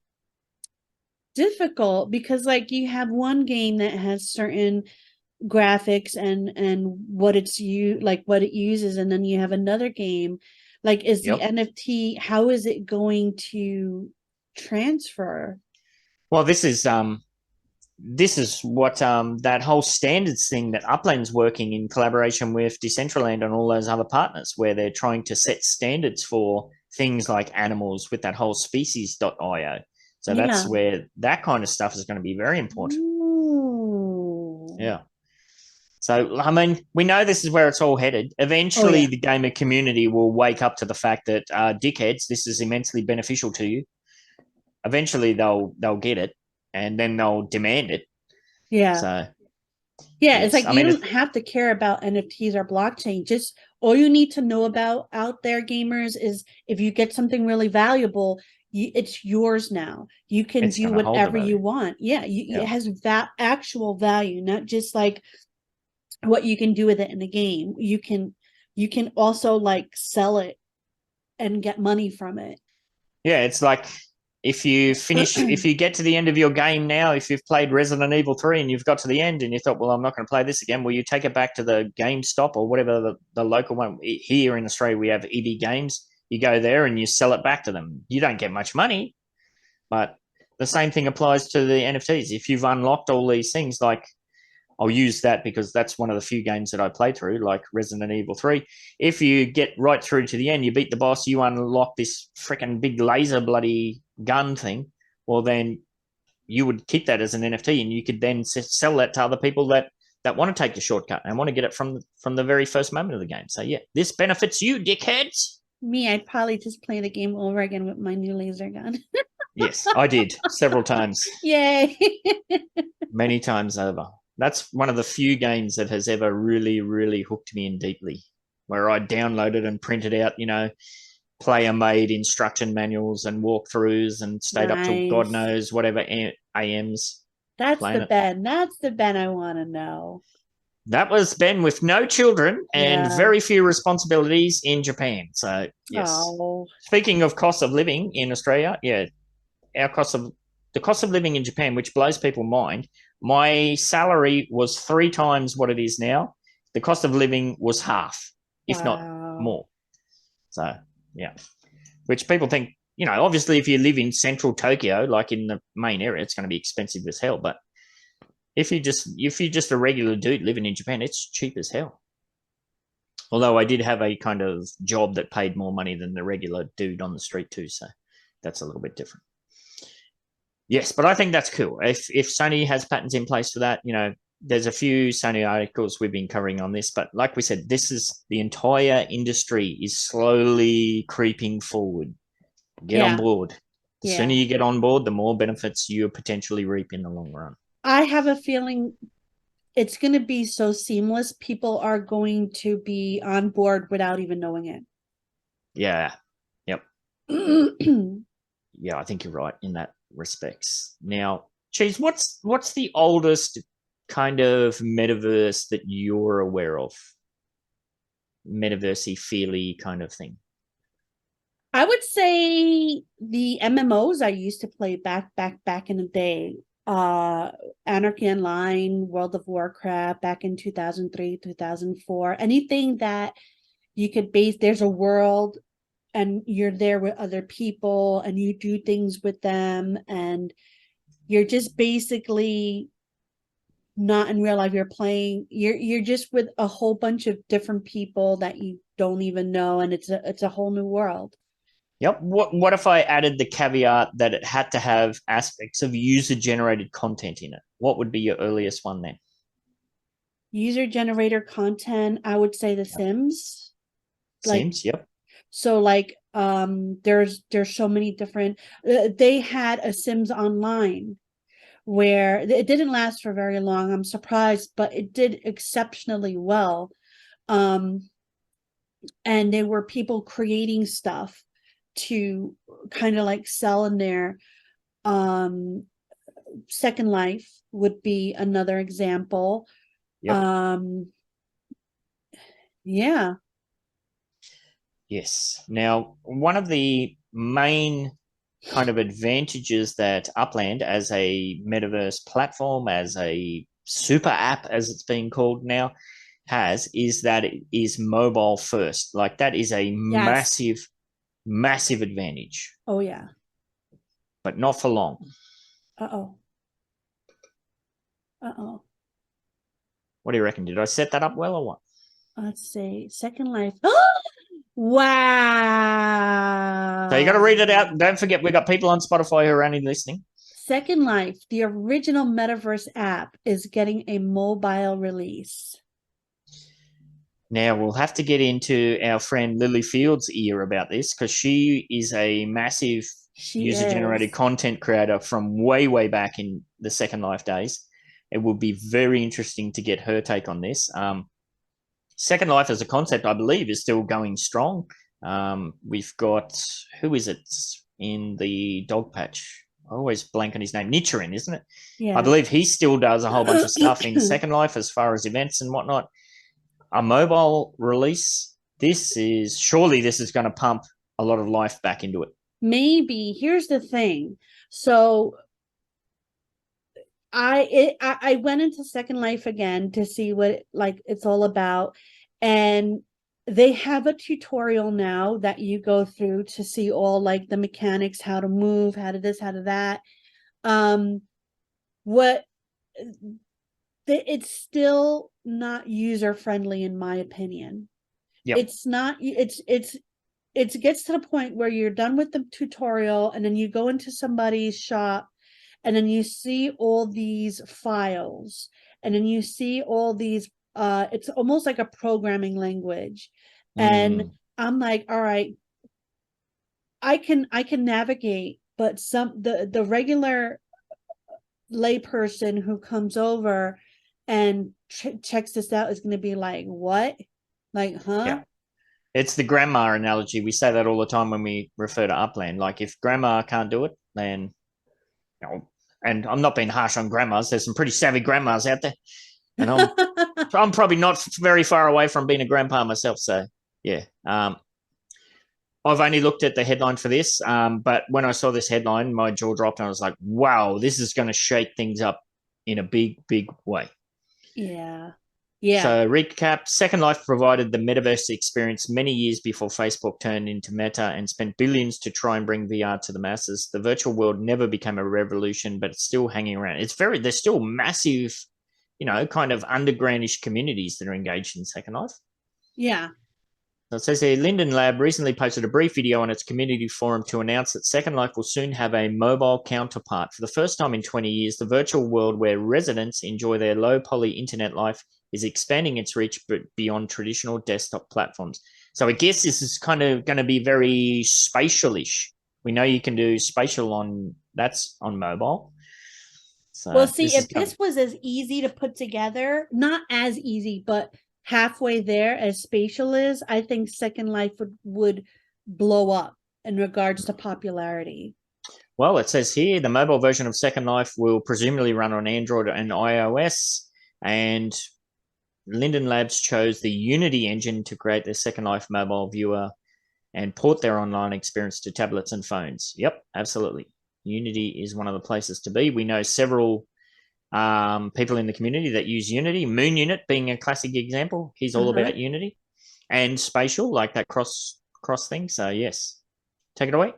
difficult because, like, you have one game that has certain graphics and what it's what it uses, and then you have another game. Like, is the NFT, how is it going to transfer? Well, this is what that whole standards thing that Upland's working in collaboration with Decentraland and all those other partners, where they're trying to set standards for things like animals with that whole species.io. So that's where that kind of stuff is going to be very important. Ooh. Yeah. So, I mean, we know this is where it's all headed. Eventually, the gamer community will wake up to the fact that, dickheads, this is immensely beneficial to you. Eventually, they'll get it, and then they'll demand it. Yeah. So, yeah, yes. It's like you don't have to care about NFTs or blockchain. Just all you need to know about out there, gamers, is if you get something really valuable, it's yours now. You can do whatever you want. Yeah, it has actual value, not just like what you can do with it in the game. You can also like sell it and get money from it. Yeah, it's like if you get to the end of your game now, if you've played Resident Evil 3 and you've got to the end and you thought, well, I'm not going to play this again, well, you take it back to the GameStop or whatever the local one. Here in Australia, we have EB Games. You go there and you sell it back to them. You don't get much money, but the same thing applies to the NFTs. If you've unlocked all these things, like, I'll use that because that's one of the few games that I played through, like Resident Evil 3. If you get right through to the end, you beat the boss, you unlock this freaking big laser bloody gun thing, well, then you would keep that as an NFT and you could then sell that to other people that want to take the shortcut and want to get it from the very first moment of the game. So, yeah, this benefits you, dickheads. Me, I'd probably just play the game over again with my new laser gun. Yes, I did several times, Yay. many times over. That's one of the few games that has ever really, really hooked me in deeply, where I downloaded and printed out, player-made instruction manuals and walkthroughs and stayed up till God Nice. knows whatever AMs That's playing the it. Ben. That's the Ben I want to know. That was Ben with no children and Yeah. very few responsibilities in Japan. So, yes. Oh, Speaking of cost of living in Australia, yeah, the cost of living in Japan, which blows people's mind. My salary was 3 times what it is now. The cost of living was half, if not wow. more. So, yeah, which people think, obviously if you live in central Tokyo, like in the main area, it's going to be expensive as hell. But if you're just a regular dude living in Japan, it's cheap as hell. Although I did have a kind of job that paid more money than the regular dude on the street too, so that's a little bit different. Yes, but I think that's cool. If Sony has patents in place for that, there's a few Sony articles we've been covering on this, but like we said, this is the entire industry is slowly creeping forward. Get on board. The sooner you get on board, the more benefits you potentially reap in the long run. I have a feeling it's going to be so seamless. People are going to be on board without even knowing it. Yeah. Yep. Yeah, I think you're right in that respects. Now, Cheese, what's the oldest kind of metaverse that you're aware of? Metaversey feely kind of thing. I would say the MMOs I used to play back in the day. Anarchy Online, World of Warcraft back in 2003, 2004. Anything that you could base, there's a world and you're there with other people and you do things with them and you're just basically not in real life. You're playing, you're just with a whole bunch of different people that you don't even know, and it's a whole new world. Yep. What if I added the caveat that it had to have aspects of user-generated content in it? What would be your earliest one then? User-generated content, I would say The Sims. Sims, yep. So there's so many different, they had a Sims Online where it didn't last for very long. I'm surprised, but it did exceptionally well. And there were people creating stuff to kind of like sell in there. Second Life would be another example. Yep. Yeah. Yes. Now, one of the main kind of advantages that Upland as a metaverse platform, as a super app, as it's being called now, has is that it is mobile first. Like that is a massive advantage. Oh, yeah. But not for long. Uh-oh. What do you reckon? Did I set that up well or what? Let's see. Second Life. Wow. So you got to read it out. Don't forget, we've got people on Spotify who are only listening. Second Life, the original Metaverse app, is getting a mobile release. Now, we'll have to get into our friend Lily Field's ear about this because she is a massive user-generated content creator from way back in the Second Life days. It would be very interesting to get her take on this. Second Life as a concept, I believe, is still going strong. We've got, who is it in the dog patch? I always blank on his name. Nichiren, isn't it? Yeah. I believe he still does a whole bunch of stuff in Second Life as far as events and whatnot. A mobile release, this is going to pump a lot of life back into it. Maybe. Here's the thing. So I went into Second Life again to see what it's all about, and they have a tutorial now that you go through to see all the mechanics, how to move, how to this, how to that. It's still not user friendly in my opinion. Yep. It's not. It gets to the point where you're done with the tutorial and then you go into somebody's shop and then you see all these files and then you see all these, it's almost like a programming language. And I'm like, all right, I can navigate, but the regular layperson who comes over and checks this out is going to be like, what? Like, huh? Yeah. It's the grandma analogy. We say that all the time when we refer to Upland. Like, if grandma can't do it, then, you know, and I'm not being harsh on grandmas. There's some pretty savvy grandmas out there. And I'm probably not very far away from being a grandpa myself. So, yeah. I've only looked at the headline for this, but when I saw this headline, my jaw dropped and I was like, wow, this is going to shake things up in a big, big way. Yeah. Yeah. So recap, Second Life provided the metaverse experience many years before Facebook turned into Meta and spent billions to try and bring VR to the masses. The virtual world never became a revolution, but it's still hanging around. There's still massive, kind of undergroundish communities that are engaged in Second Life. Yeah. So it says here, Linden Lab recently posted a brief video on its community forum to announce that Second Life will soon have a mobile counterpart. For the first time in 20 years, the virtual world where residents enjoy their low-poly internet life is expanding its reach beyond traditional desktop platforms. So I guess this is kind of going to be very spatial-ish. We know you can do spatial on mobile. So well, see, if this was as easy to put together, not as easy, but halfway there as spatial is, I think Second Life would blow up in regards to popularity. Well, it says here the mobile version of Second Life will presumably run on Android and iOS, and Linden Labs chose the Unity engine to create their Second Life mobile viewer and port their online experience to tablets and phones. Yep, absolutely. Unity is one of the places to be. We know several people in the community that use Unity. Moon Unit being a classic example. He's all about Unity and spatial, like that cross thing. So yes, take it away.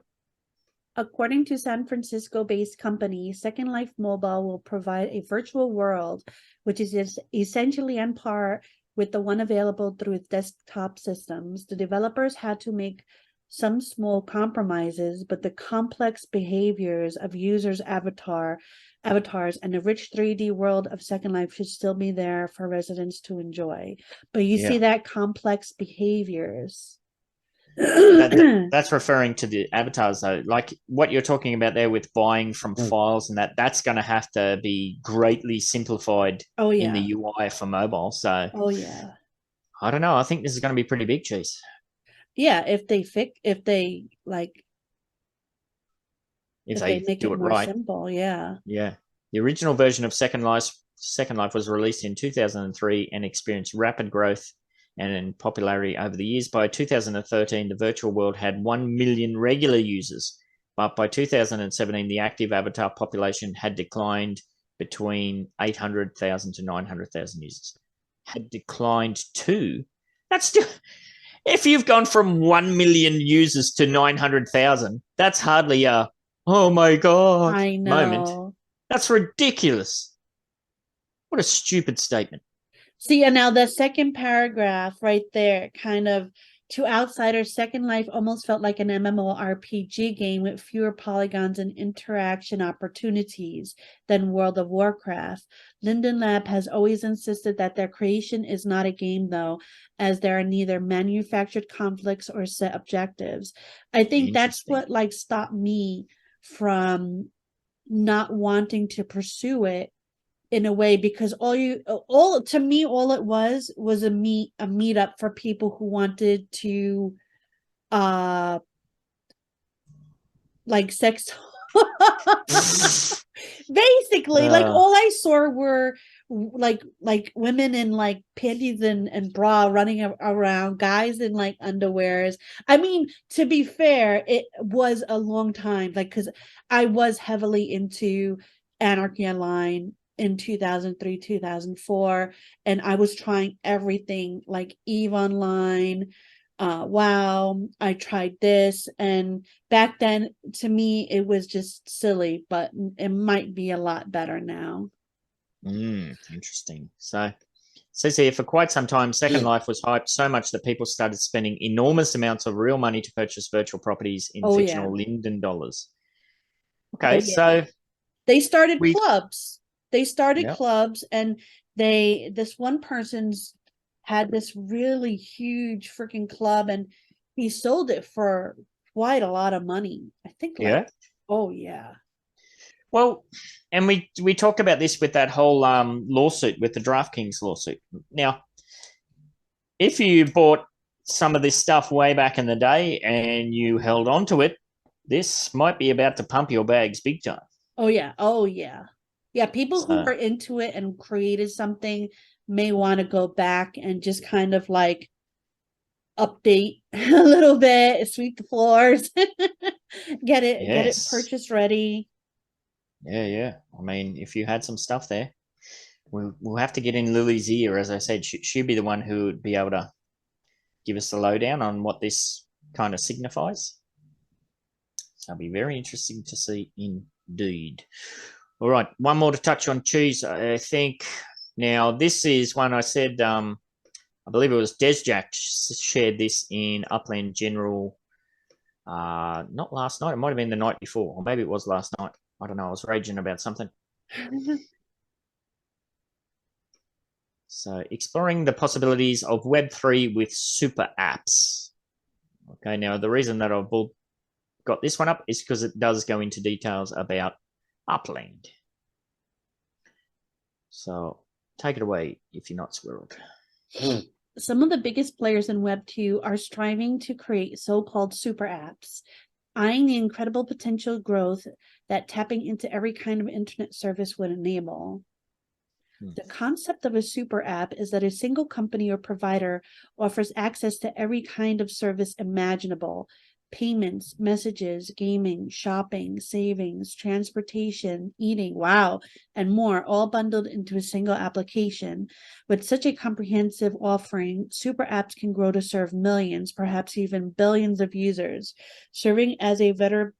According to San Francisco-based company, Second Life Mobile will provide a virtual world, which is essentially on par with the one available through its desktop systems. The developers had to make some small compromises, but the complex behaviors of users' avatars and the rich 3D world of Second Life should still be there for residents to enjoy. But you see that complex behaviors. That's referring to the avatars, though. Like what you're talking about there with buying from files and that's going to have to be greatly simplified in the UI for mobile. So, I don't know. I think this is going to be pretty big, Cheese. Yeah, if they make do it it more right. simple, yeah. Yeah. The original version of Second Life was released in 2003 and experienced rapid growth and in popularity over the years. By 2013, the virtual world had 1 million regular users, but by 2017, the active avatar population had declined between 800,000 to 900,000 users. Had declined to, that's still, if you've gone from 1 million users to 900,000, that's hardly a, oh my God, I know. Moment. That's ridiculous. What a stupid statement. See, and now the second paragraph right there, kind of, to outsiders, Second Life almost felt like an MMORPG game with fewer polygons and interaction opportunities than World of Warcraft. Linden Lab has always insisted that their creation is not a game, though, as there are neither manufactured conflicts or set objectives. I think that's what stopped me from not wanting to pursue it in a way, because all it was a meetup for people who wanted to sex basically. All I saw were women in panties and bra running around, guys in underwears. I mean, to be fair, it was a long time, because I was heavily into Anarchy Online in 2003, 2004, and I was trying everything like EVE Online, WoW. I tried this, and back then to me it was just silly, but it might be a lot better now. Interesting. So it says here, for quite some time, Second Life was hyped so much that people started spending enormous amounts of real money to purchase virtual properties in fictional Linden dollars. Okay, so they started clubs. They started clubs, and this one person's had this really huge freaking club, and he sold it for quite a lot of money. I think Yeah. oh yeah. Well, and we talked about this with that whole lawsuit, with the DraftKings lawsuit. Now, if you bought some of this stuff way back in the day and you held on to it, this might be about to pump your bags big time. Oh yeah. Oh yeah. Yeah, people who So- are into it and created something may want to go back and just kind of like update a little bit, sweep the floors, get it Yes. purchase ready. Yeah. I mean, if you had some stuff there, we'll have to get in Lily's ear. As I said, she'd be the one who would be able to give us the lowdown on what this kind of signifies. So it'll be very interesting to see indeed. All right, one more to touch on cheese, I think. Now, this is one I said, I believe it was Desjack shared this in Upland General, not last night. It might have been the night before, or maybe it was last night. I don't know. I was raging about something. So, exploring the possibilities of Web3 with super apps. Okay, now the reason that I've got this one up is because it does go into details about Upland. So, take it away if you're not squirreled. Some of the biggest players in Web2 are striving to create so-called super apps, eyeing the incredible potential growth that tapping into every kind of internet service would enable. The concept of a super app is that a single company or provider offers access to every kind of service imaginable: payments, messages, gaming, shopping, savings, transportation, eating, and more, all bundled into a single application. With such a comprehensive offering, super apps can grow to serve millions, perhaps even billions of users, serving as a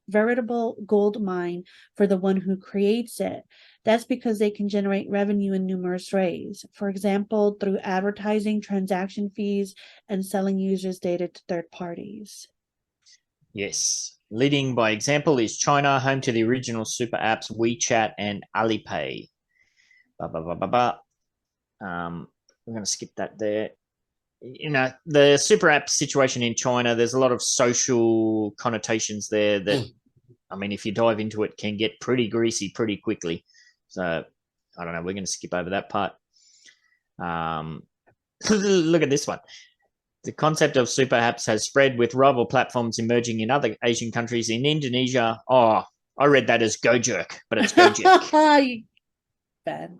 veritable gold mine for the one who creates it. That's because they can generate revenue in numerous ways. For example, through advertising, transaction fees, and selling users' data to third parties. Yes. Leading by example is China, home to the original super apps WeChat and Alipay. We're going to skip that there. You know, the super app situation in China, there's a lot of social connotations there that, I mean, if you dive into it, can get pretty greasy pretty quickly. So, I don't know. We're going to skip over that part. Look at this one. The concept of super apps has spread with rival platforms emerging in other Asian countries. In Indonesia, I read that as Gojek, but it's Gojek. Bad.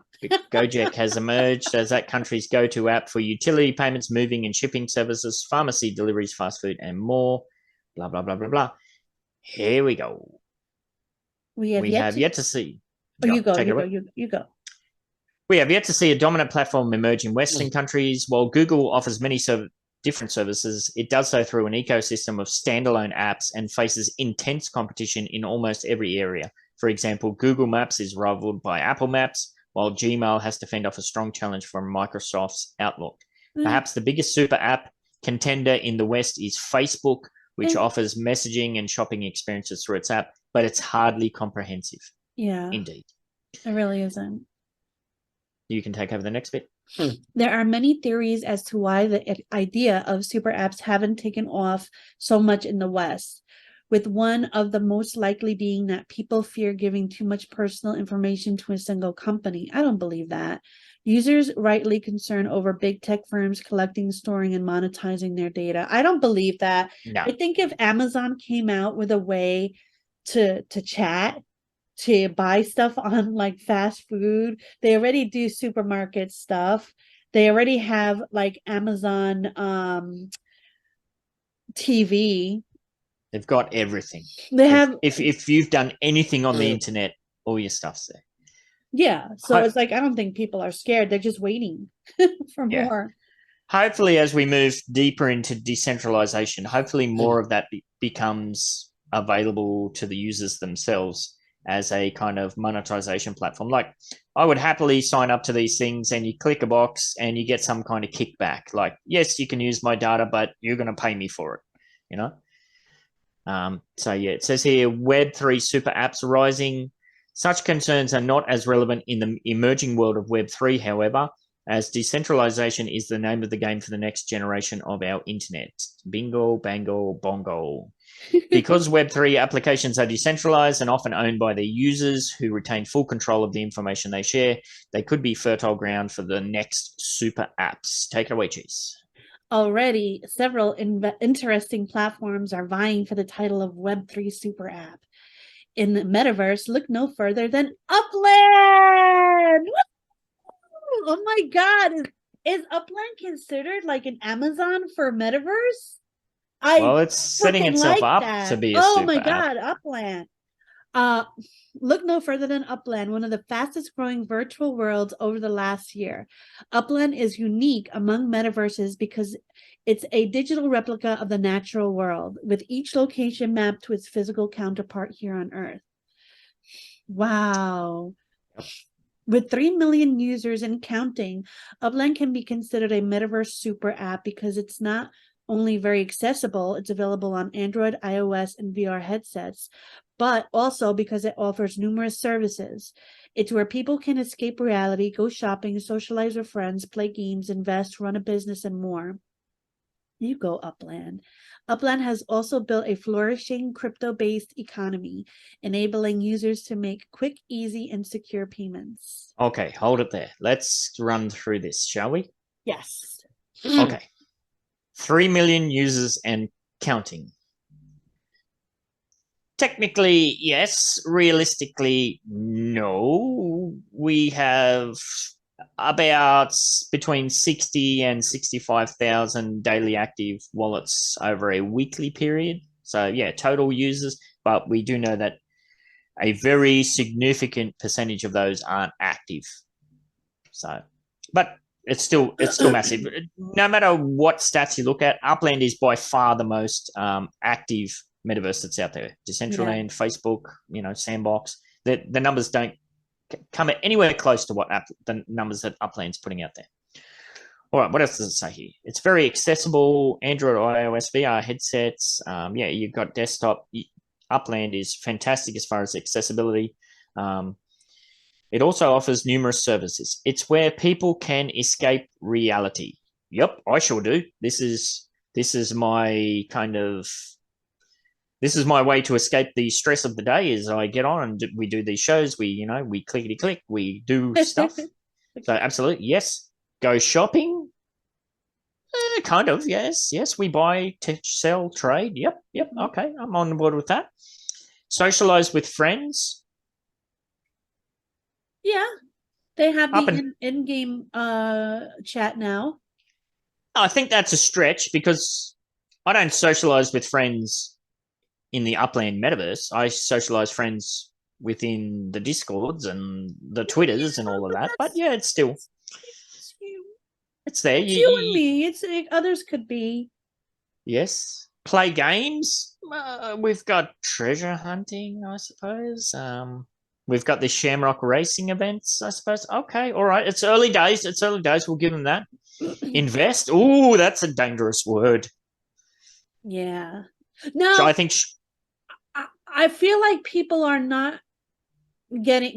Gojek has emerged as that country's go-to app for utility payments, moving and shipping services, pharmacy deliveries, fast food, and more. Blah, blah, blah, blah, blah. Here we go. We have yet to see. Oh, you go. We have yet to see a dominant platform emerge in Western countries. While Google offers many different services, it does so through an ecosystem of standalone apps and faces intense competition in almost every area. For example, Google Maps is rivaled by Apple Maps, while Gmail has to fend off a strong challenge from Microsoft's Outlook. Perhaps the biggest super app contender in the West is Facebook, which offers messaging and shopping experiences through its app, but it's hardly comprehensive. Yeah. Indeed. It really isn't. You can take over the next bit. There are many theories as to why the idea of super apps haven't taken off so much in the West, with one of the most likely being that people fear giving too much personal information to a single company. I don't believe that. Users rightly concerned over big tech firms collecting, storing, and monetizing their data. I don't believe that. No. I think if Amazon came out with a way to chat, to buy stuff on like fast food, they already do supermarket stuff. They already have like Amazon TV. They've got everything. They have if you've done anything on the internet, all your stuff's there. Yeah. So it's like, I don't think people are scared. They're just waiting for more. Hopefully, as we move deeper into decentralization, hopefully more of that becomes available to the users themselves as a kind of monetization platform. Like, I would happily sign up to these things and you click a box and you get some kind of kickback. Like, yes, you can use my data, but you're going to pay me for it, you know? So yeah, it says here, Web3 super apps rising. Such concerns are not as relevant in the emerging world of Web3, however, as decentralization is the name of the game for the next generation of our internet. Bingo, bango, bongo. Because Web3 applications are decentralized and often owned by their users who retain full control of the information they share, they could be fertile ground for the next super apps. Take it away, Cheese. Already, several interesting platforms are vying for the title of Web3 Super App. In the metaverse, look no further than Upland! Woo! Oh my God! Is Upland considered like an Amazon for metaverse? Well, it's setting itself like up that. to be a Oh super my app. God, Upland. Look no further than Upland, one of the fastest growing virtual worlds over the last year. Upland is unique among metaverses because it's a digital replica of the natural world, with each location mapped to its physical counterpart here on Earth. Wow. With 3 million users and counting, Upland can be considered a metaverse super app because it's not only very accessible, it's available on Android, iOS, and VR headsets, but also because it offers numerous services. It's where people can escape reality, go shopping, socialize with friends, play games, invest, run a business, and more. You go, Upland. Upland has also built a flourishing crypto-based economy, enabling users to make quick, easy, and secure payments. Okay, hold it there. Let's run through this, shall we? Yes. Okay. 3 million users and counting. Technically, yes. Realistically, no. We have about between 60 and 65,000 daily active wallets over a weekly period. So, yeah, total users. But we do know that a very significant percentage of those aren't active. So, but it's still massive. No matter what stats you look at, Upland is by far the most active metaverse that's out there. Decentraland, Facebook, Sandbox. The numbers don't come anywhere close to what the numbers that Upland's putting out there. All right, what else does it say here? It's very accessible. Android, iOS, VR headsets. You've got desktop. Upland is fantastic as far as accessibility. It also offers numerous services. It's where people can escape reality. Yep, I sure do. This is my way to escape the stress of the day. Is I get on and we do these shows. We clickety click. We do stuff. So absolutely, yes. Go shopping. Kind of, yes. We buy, sell, trade. Yep. Okay, I'm on board with that. Socialize with friends. Yeah, they have the in-game chat now. I think that's a stretch because I don't socialize with friends in the Upland Metaverse. I socialize friends within the Discords and the Twitters and all of that. But yeah, it's still it's there. It's you and me. It's others could be. Yes, play games. We've got treasure hunting, I suppose. We've got the Shamrock Racing events, I suppose. Okay, all right. It's early days. We'll give them that. Invest. Ooh, that's a dangerous word. Yeah. No, so I think I feel like people are not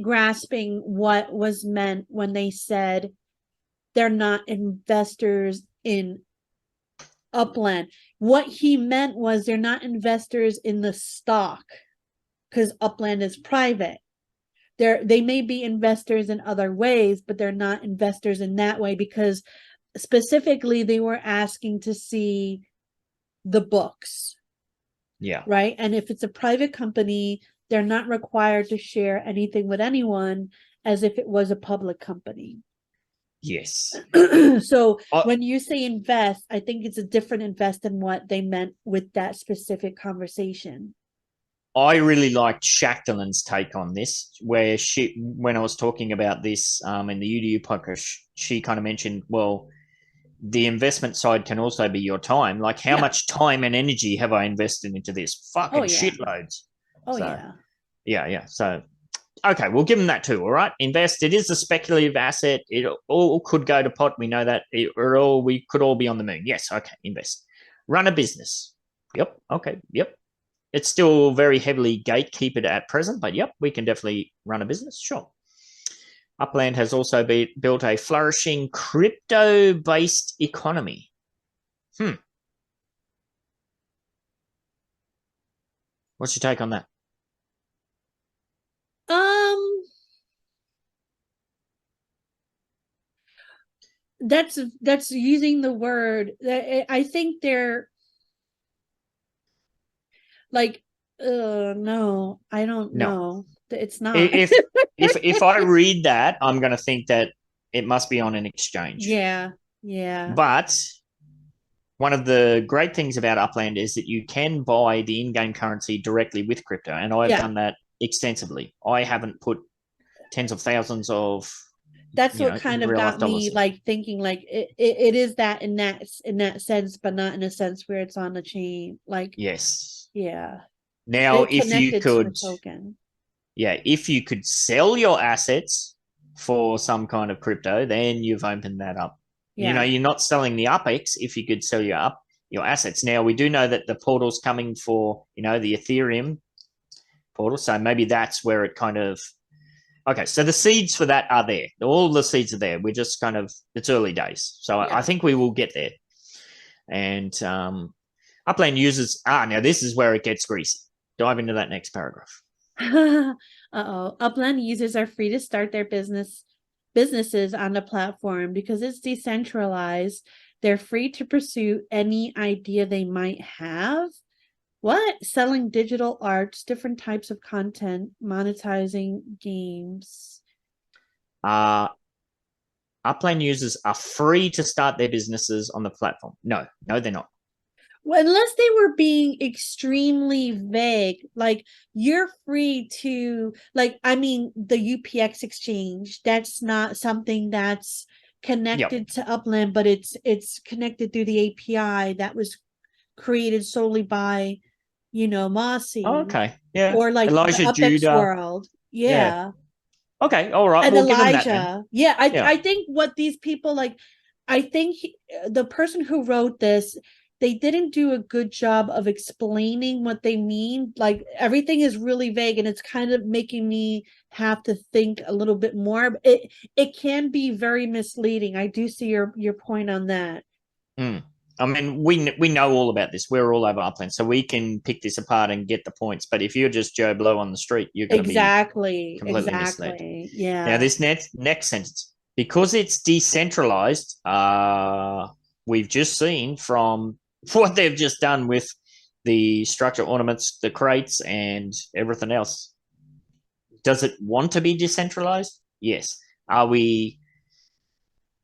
grasping what was meant when they said they're not investors in Upland. What he meant was they're not investors in the stock because Upland is private. They may be investors in other ways, but they're not investors in that way because specifically they were asking to see the books. Yeah. Right. And if it's a private company, they're not required to share anything with anyone as if it was a public company. Yes. So when you say invest, I think it's a different invest than what they meant with that specific conversation. I really liked Shaktalin's take on this, where when I was talking about this in the UDU podcast, she kind of mentioned, well, the investment side can also be your time. Like, how much time and energy have I invested into this? Fucking shitloads. Yeah. So, okay, we'll give them that too, all right? Invest. It is a speculative asset. It all could go to pot. We know that. We could all be on the moon. Yes, okay, invest. Run a business. Yep, okay, yep. It's still very heavily gatekeepered at present, but yep, we can definitely run a business. Sure. Upland has also built a flourishing crypto-based economy. What's your take on that? That's using the word. I think they're like, no, I don't know. It's not. If I read that, I'm going to think that it must be on an exchange. Yeah. But one of the great things about Upland is that you can buy the in-game currency directly with crypto, and I've done that extensively. I haven't put tens of thousands of. That's what kind of got me like thinking like it is that in that sense, but not in a sense where it's on the chain. Like yes, yeah. Now, if you could, if you could sell your assets for some kind of crypto, then you've opened that up. Yeah. You know, you're not selling the UpX if you could sell your assets. Now, we do know that the portal's coming for, the Ethereum portal. So maybe that's where it kind of, okay, so the seeds for that are there. All the seeds are there. We're just kind of, it's early days. So I think we will get there. And Upland users, now this is where it gets greasy. Dive into that next paragraph. Upland users are free to start their businesses on the platform because it's decentralized. They're free to pursue any idea they might have. What? Selling digital arts, different types of content, monetizing games. Upland users are free to start their businesses on the platform. No, they're not. Well, unless they were being extremely vague, like you're free to, like, I mean, the UPX exchange, that's not something that's connected to Upland, but it's connected through the API that was created solely by, Mossy. Oh, okay. Yeah. Or like Elijah the UPX Judah. world. Yeah. Okay. All right. And we'll Elijah. give them that, I think what these people like, I think the person who wrote this, they didn't do a good job of explaining what they mean. Like everything is really vague and it's kind of making me have to think a little bit more. It can be very misleading. I do see your point on that. I mean, we know all about this. We're all over Upland, so we can pick this apart and get the points. But if you're just Joe Blow on the street, you're going to be completely misled. Yeah. Now, this next sentence, because it's decentralized, we've just seen from what they've just done with the structure ornaments, the crates, and everything else. Does it want to be decentralized? Yes. Are we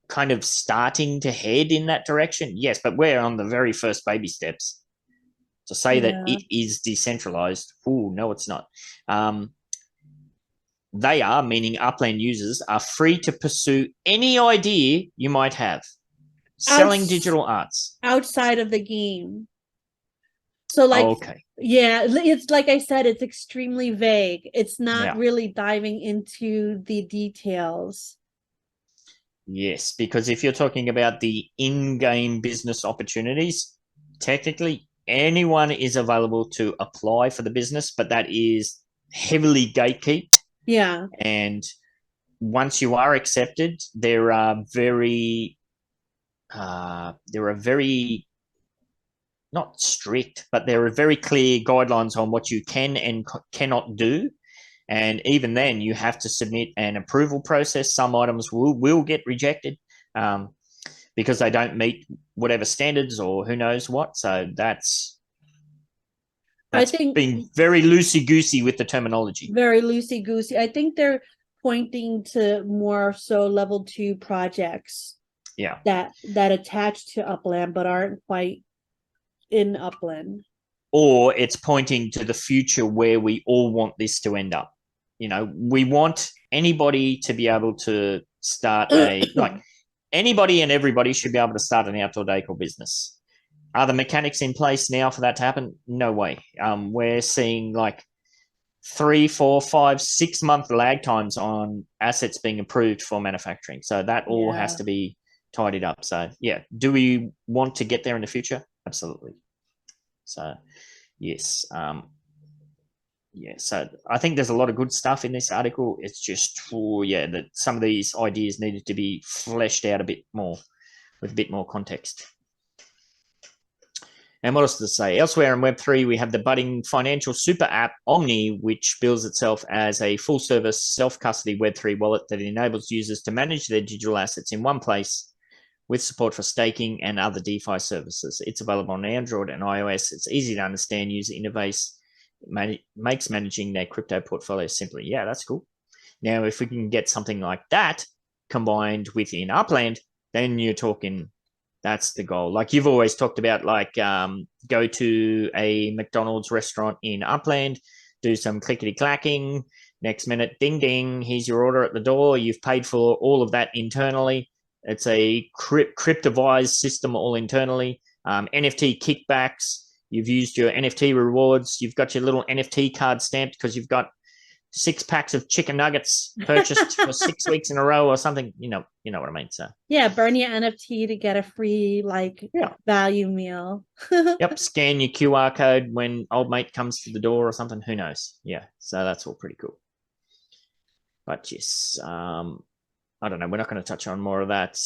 kind of starting to head in that direction? Yes, but we're on the very first baby steps. To say that it is decentralized, no, it's not. They are, meaning Upland users, are free to pursue any idea you might have. Selling digital arts. Outside of the game. So it's like I said, it's extremely vague. It's not really diving into the details. Yes, because if you're talking about the in-game business opportunities, technically anyone is available to apply for the business, but that is heavily gatekept. Yeah. And once you are accepted, there are very not strict, but there are very clear guidelines on what you can and cannot do. And even then, you have to submit an approval process. Some items will get rejected because they don't meet whatever standards or who knows what. So that's I think being very loosey-goosey with the terminology. Very loosey-goosey. I think they're pointing to more so level 2 projects. Yeah. That attach to Upland but aren't quite in Upland. Or it's pointing to the future where we all want this to end up. We want anybody to be able to start anybody and everybody should be able to start an outdoor decor business. Are the mechanics in place now for that to happen? No way. We're seeing 3, 4, 5, 6 month lag times on assets being approved for manufacturing. So that all has to be tidied up. So do we want to get there in the future? Absolutely. So yes. Yeah, so I think there's a lot of good stuff in this article. It's just, that some of these ideas needed to be fleshed out a bit more with a bit more context. And what else to say? Elsewhere in Web3, we have the budding financial super app Omni, which bills itself as a full-service self-custody Web3 wallet that enables users to manage their digital assets in one place with support for staking and other DeFi services. It's available on Android and iOS. It's easy to understand, user interface. Makes managing their crypto portfolio simpler. Yeah, that's cool. Now, if we can get something like that combined within Upland, then you're talking, that's the goal. Like you've always talked about, like go to a McDonald's restaurant in Upland, do some clickety-clacking, next minute, ding, ding, here's your order at the door. You've paid for all of that internally. It's a cryptovized system all internally. NFT kickbacks. You've used your NFT rewards. You've got your little NFT card stamped because you've got 6 packs of chicken nuggets purchased for 6 weeks in a row or something. You know what I mean. So yeah, burn your NFT to get a free value meal. Yep, scan your QR code when old mate comes to the door or something. Who knows? Yeah, so that's all pretty cool. But yes, I don't know. We're not going to touch on more of that.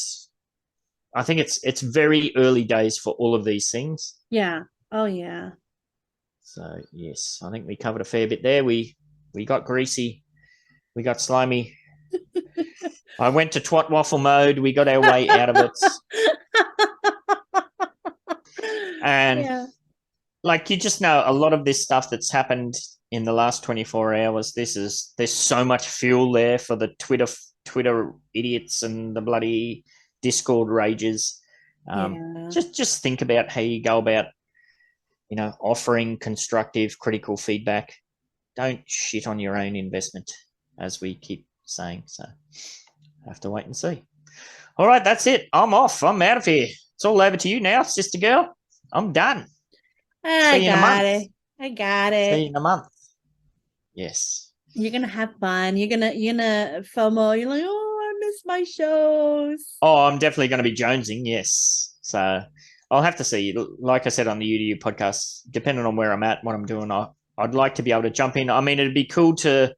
I think it's very early days for all of these things. Yeah. Oh, yeah. So, yes, I think we covered a fair bit there. We got greasy. We got slimy. I went to twat waffle mode. We got our way out of it. And, like, you just know a lot of this stuff that's happened in the last 24 hours, there's so much fuel there for the Twitter idiots and the bloody Discord rages. Just think about how you go about offering constructive, critical feedback. Don't shit on your own investment, as we keep saying. So, have to wait and see. All right, that's it. I'm off. I'm out of here. It's all over to you now, sister girl. I'm done. I got it. See you in a month. Yes. You're gonna have fun. You're gonna FOMO. You're like, oh, I miss my shows. Oh, I'm definitely going to be jonesing. Yes. So I'll have to see. Like I said on the UDU podcast, depending on where I'm at, what I'm doing, I'd like to be able to jump in. I mean, it'd be cool to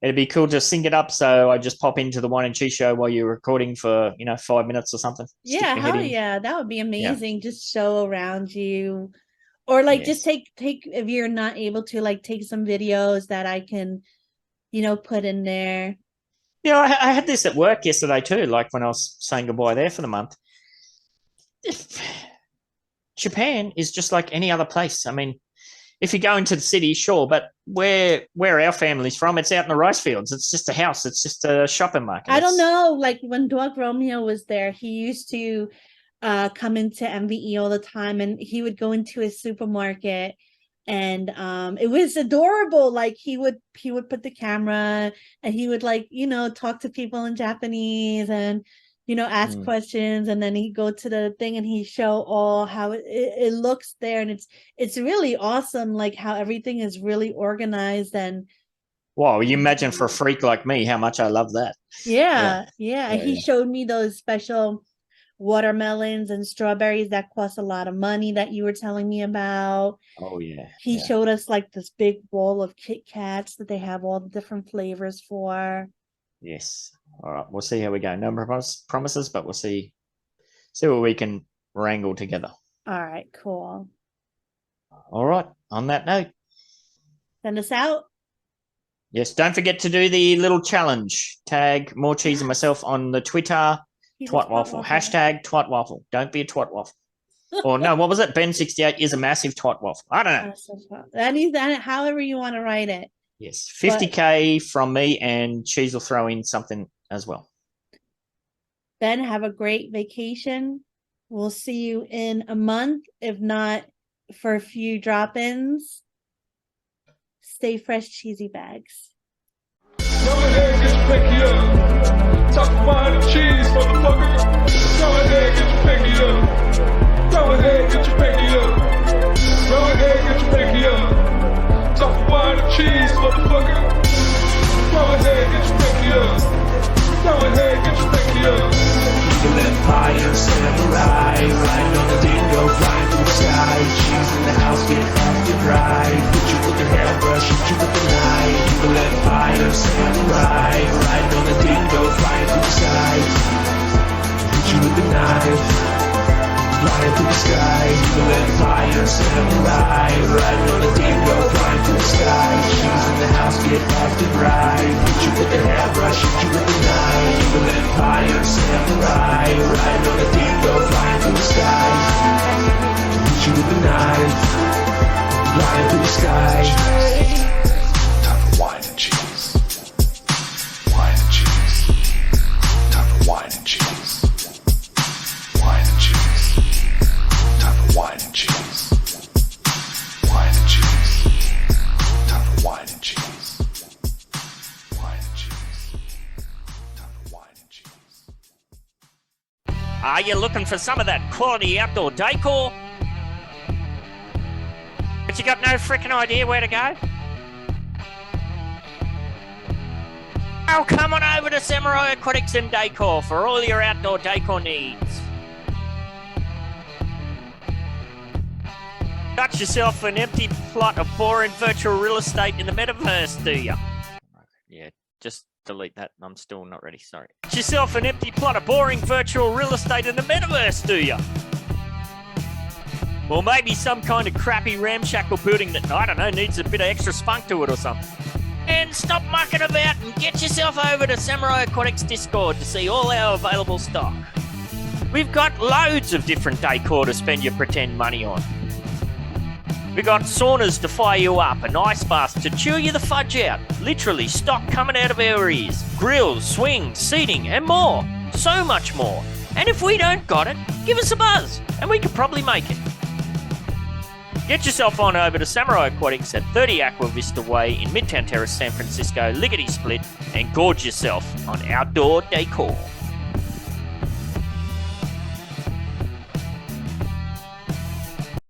sync it up. So I just pop into the Whine and Cheese show while you're recording for 5 minutes or something. Yeah, hell yeah, that would be amazing. Yeah. Just show around you, or like just take if you're not able to, like, take some videos that I can, put in there. Yeah, I had this at work yesterday too. Like when I was saying goodbye there for the month. Japan is just like any other place. I mean, if you go into the city, sure, but where our family's from, it's out in the rice fields. It's just a house. It's just a shopping market. I don't know. Like when Dog Romeo was there, he used to come into MVE all the time, and he would go into his supermarket, and it was adorable. Like he would put the camera, and he would, like, talk to people in Japanese and ask questions, and then he'd go to the thing and he'd show all how it looks there, and it's really awesome, like how everything is really organized. And wow, you imagine for a freak like me how much I love that. Yeah. He showed me those special watermelons and strawberries that cost a lot of money that you were telling me about. Oh yeah. He showed us like this big bowl of Kit Kats that they have all the different flavors for. Yes. All right, we'll see how we go. No promises, but we'll see what we can wrangle together. All right, cool. All right, on that note, send us out. Yes, don't forget to do the little challenge. Tag Morecheese and myself on the Twitter, Twat Waffle. Hashtag Twat Waffle. Don't be a twat waffle. Or no, what was it? BEN68 is a massive twat waffle. I don't know. That however you want to write it. Yes, 50K from me, and Cheese will throw in something as well. Ben, have a great vacation. We'll see you in a month, if not for a few drop-ins. Stay fresh, cheesy bags. Go ahead, get your pinky up. Talk wine and cheese, motherfucker. Go ahead, get your pinky up. Go ahead, get your pinky up. Go ahead, get your pinky up. Talk wine and cheese, motherfucker. Go ahead, get your pinky up. Go ahead, get your pinky up. Eagle Empire, samurai, riding on the dingo, flying through the sky. Cheese in the house, get off your ride. Hit you with the hairbrush, hit you with the Empire samurai, riding on the dingo, flying through the skies. Hit you with the knife, flying through the sky. Evil Empire samurai, riding on the dingo, flying through the sky. Shoes in the house, get left and right. Hit you with the hairbrush, hit you with the knife. Evil Empire samurai, riding on the dingo, flying through the sky. Hit you with the knife, flying through the sky. Time for wine and cheese. Wine and cheese. Time for wine and cheese. Wine and cheese. Time for wine and cheese. Wine and cheese. Time for wine and cheese. Wine and cheese. Time for wine and cheese. Are you looking for some of that quality outdoor decor? But you got no frickin' idea where to go? Oh, come on over to Samurai Aquatics and Decor for all your outdoor decor needs. Got yourself an empty plot of boring virtual real estate in the metaverse, do ya? Yeah, just delete that. I'm still not ready, sorry. Got yourself an empty plot of boring virtual real estate in the metaverse, do ya? Or maybe some kind of crappy ramshackle building that, I don't know, needs a bit of extra spunk to it or something. And stop mucking about and get yourself over to Samurai Aquatics Discord to see all our available stock. We've got loads of different decor to spend your pretend money on. We got saunas to fire you up, and ice baths to chew you the fudge out. Literally stock coming out of our ears. Grills, swings, seating, and more. So much more. And if we don't got it, give us a buzz, and we could probably make it. Get yourself on over to Samurai Aquatics at 30 Aqua Vista Way in Midtown Terrace, San Francisco, lickety split, and gorge yourself on outdoor decor.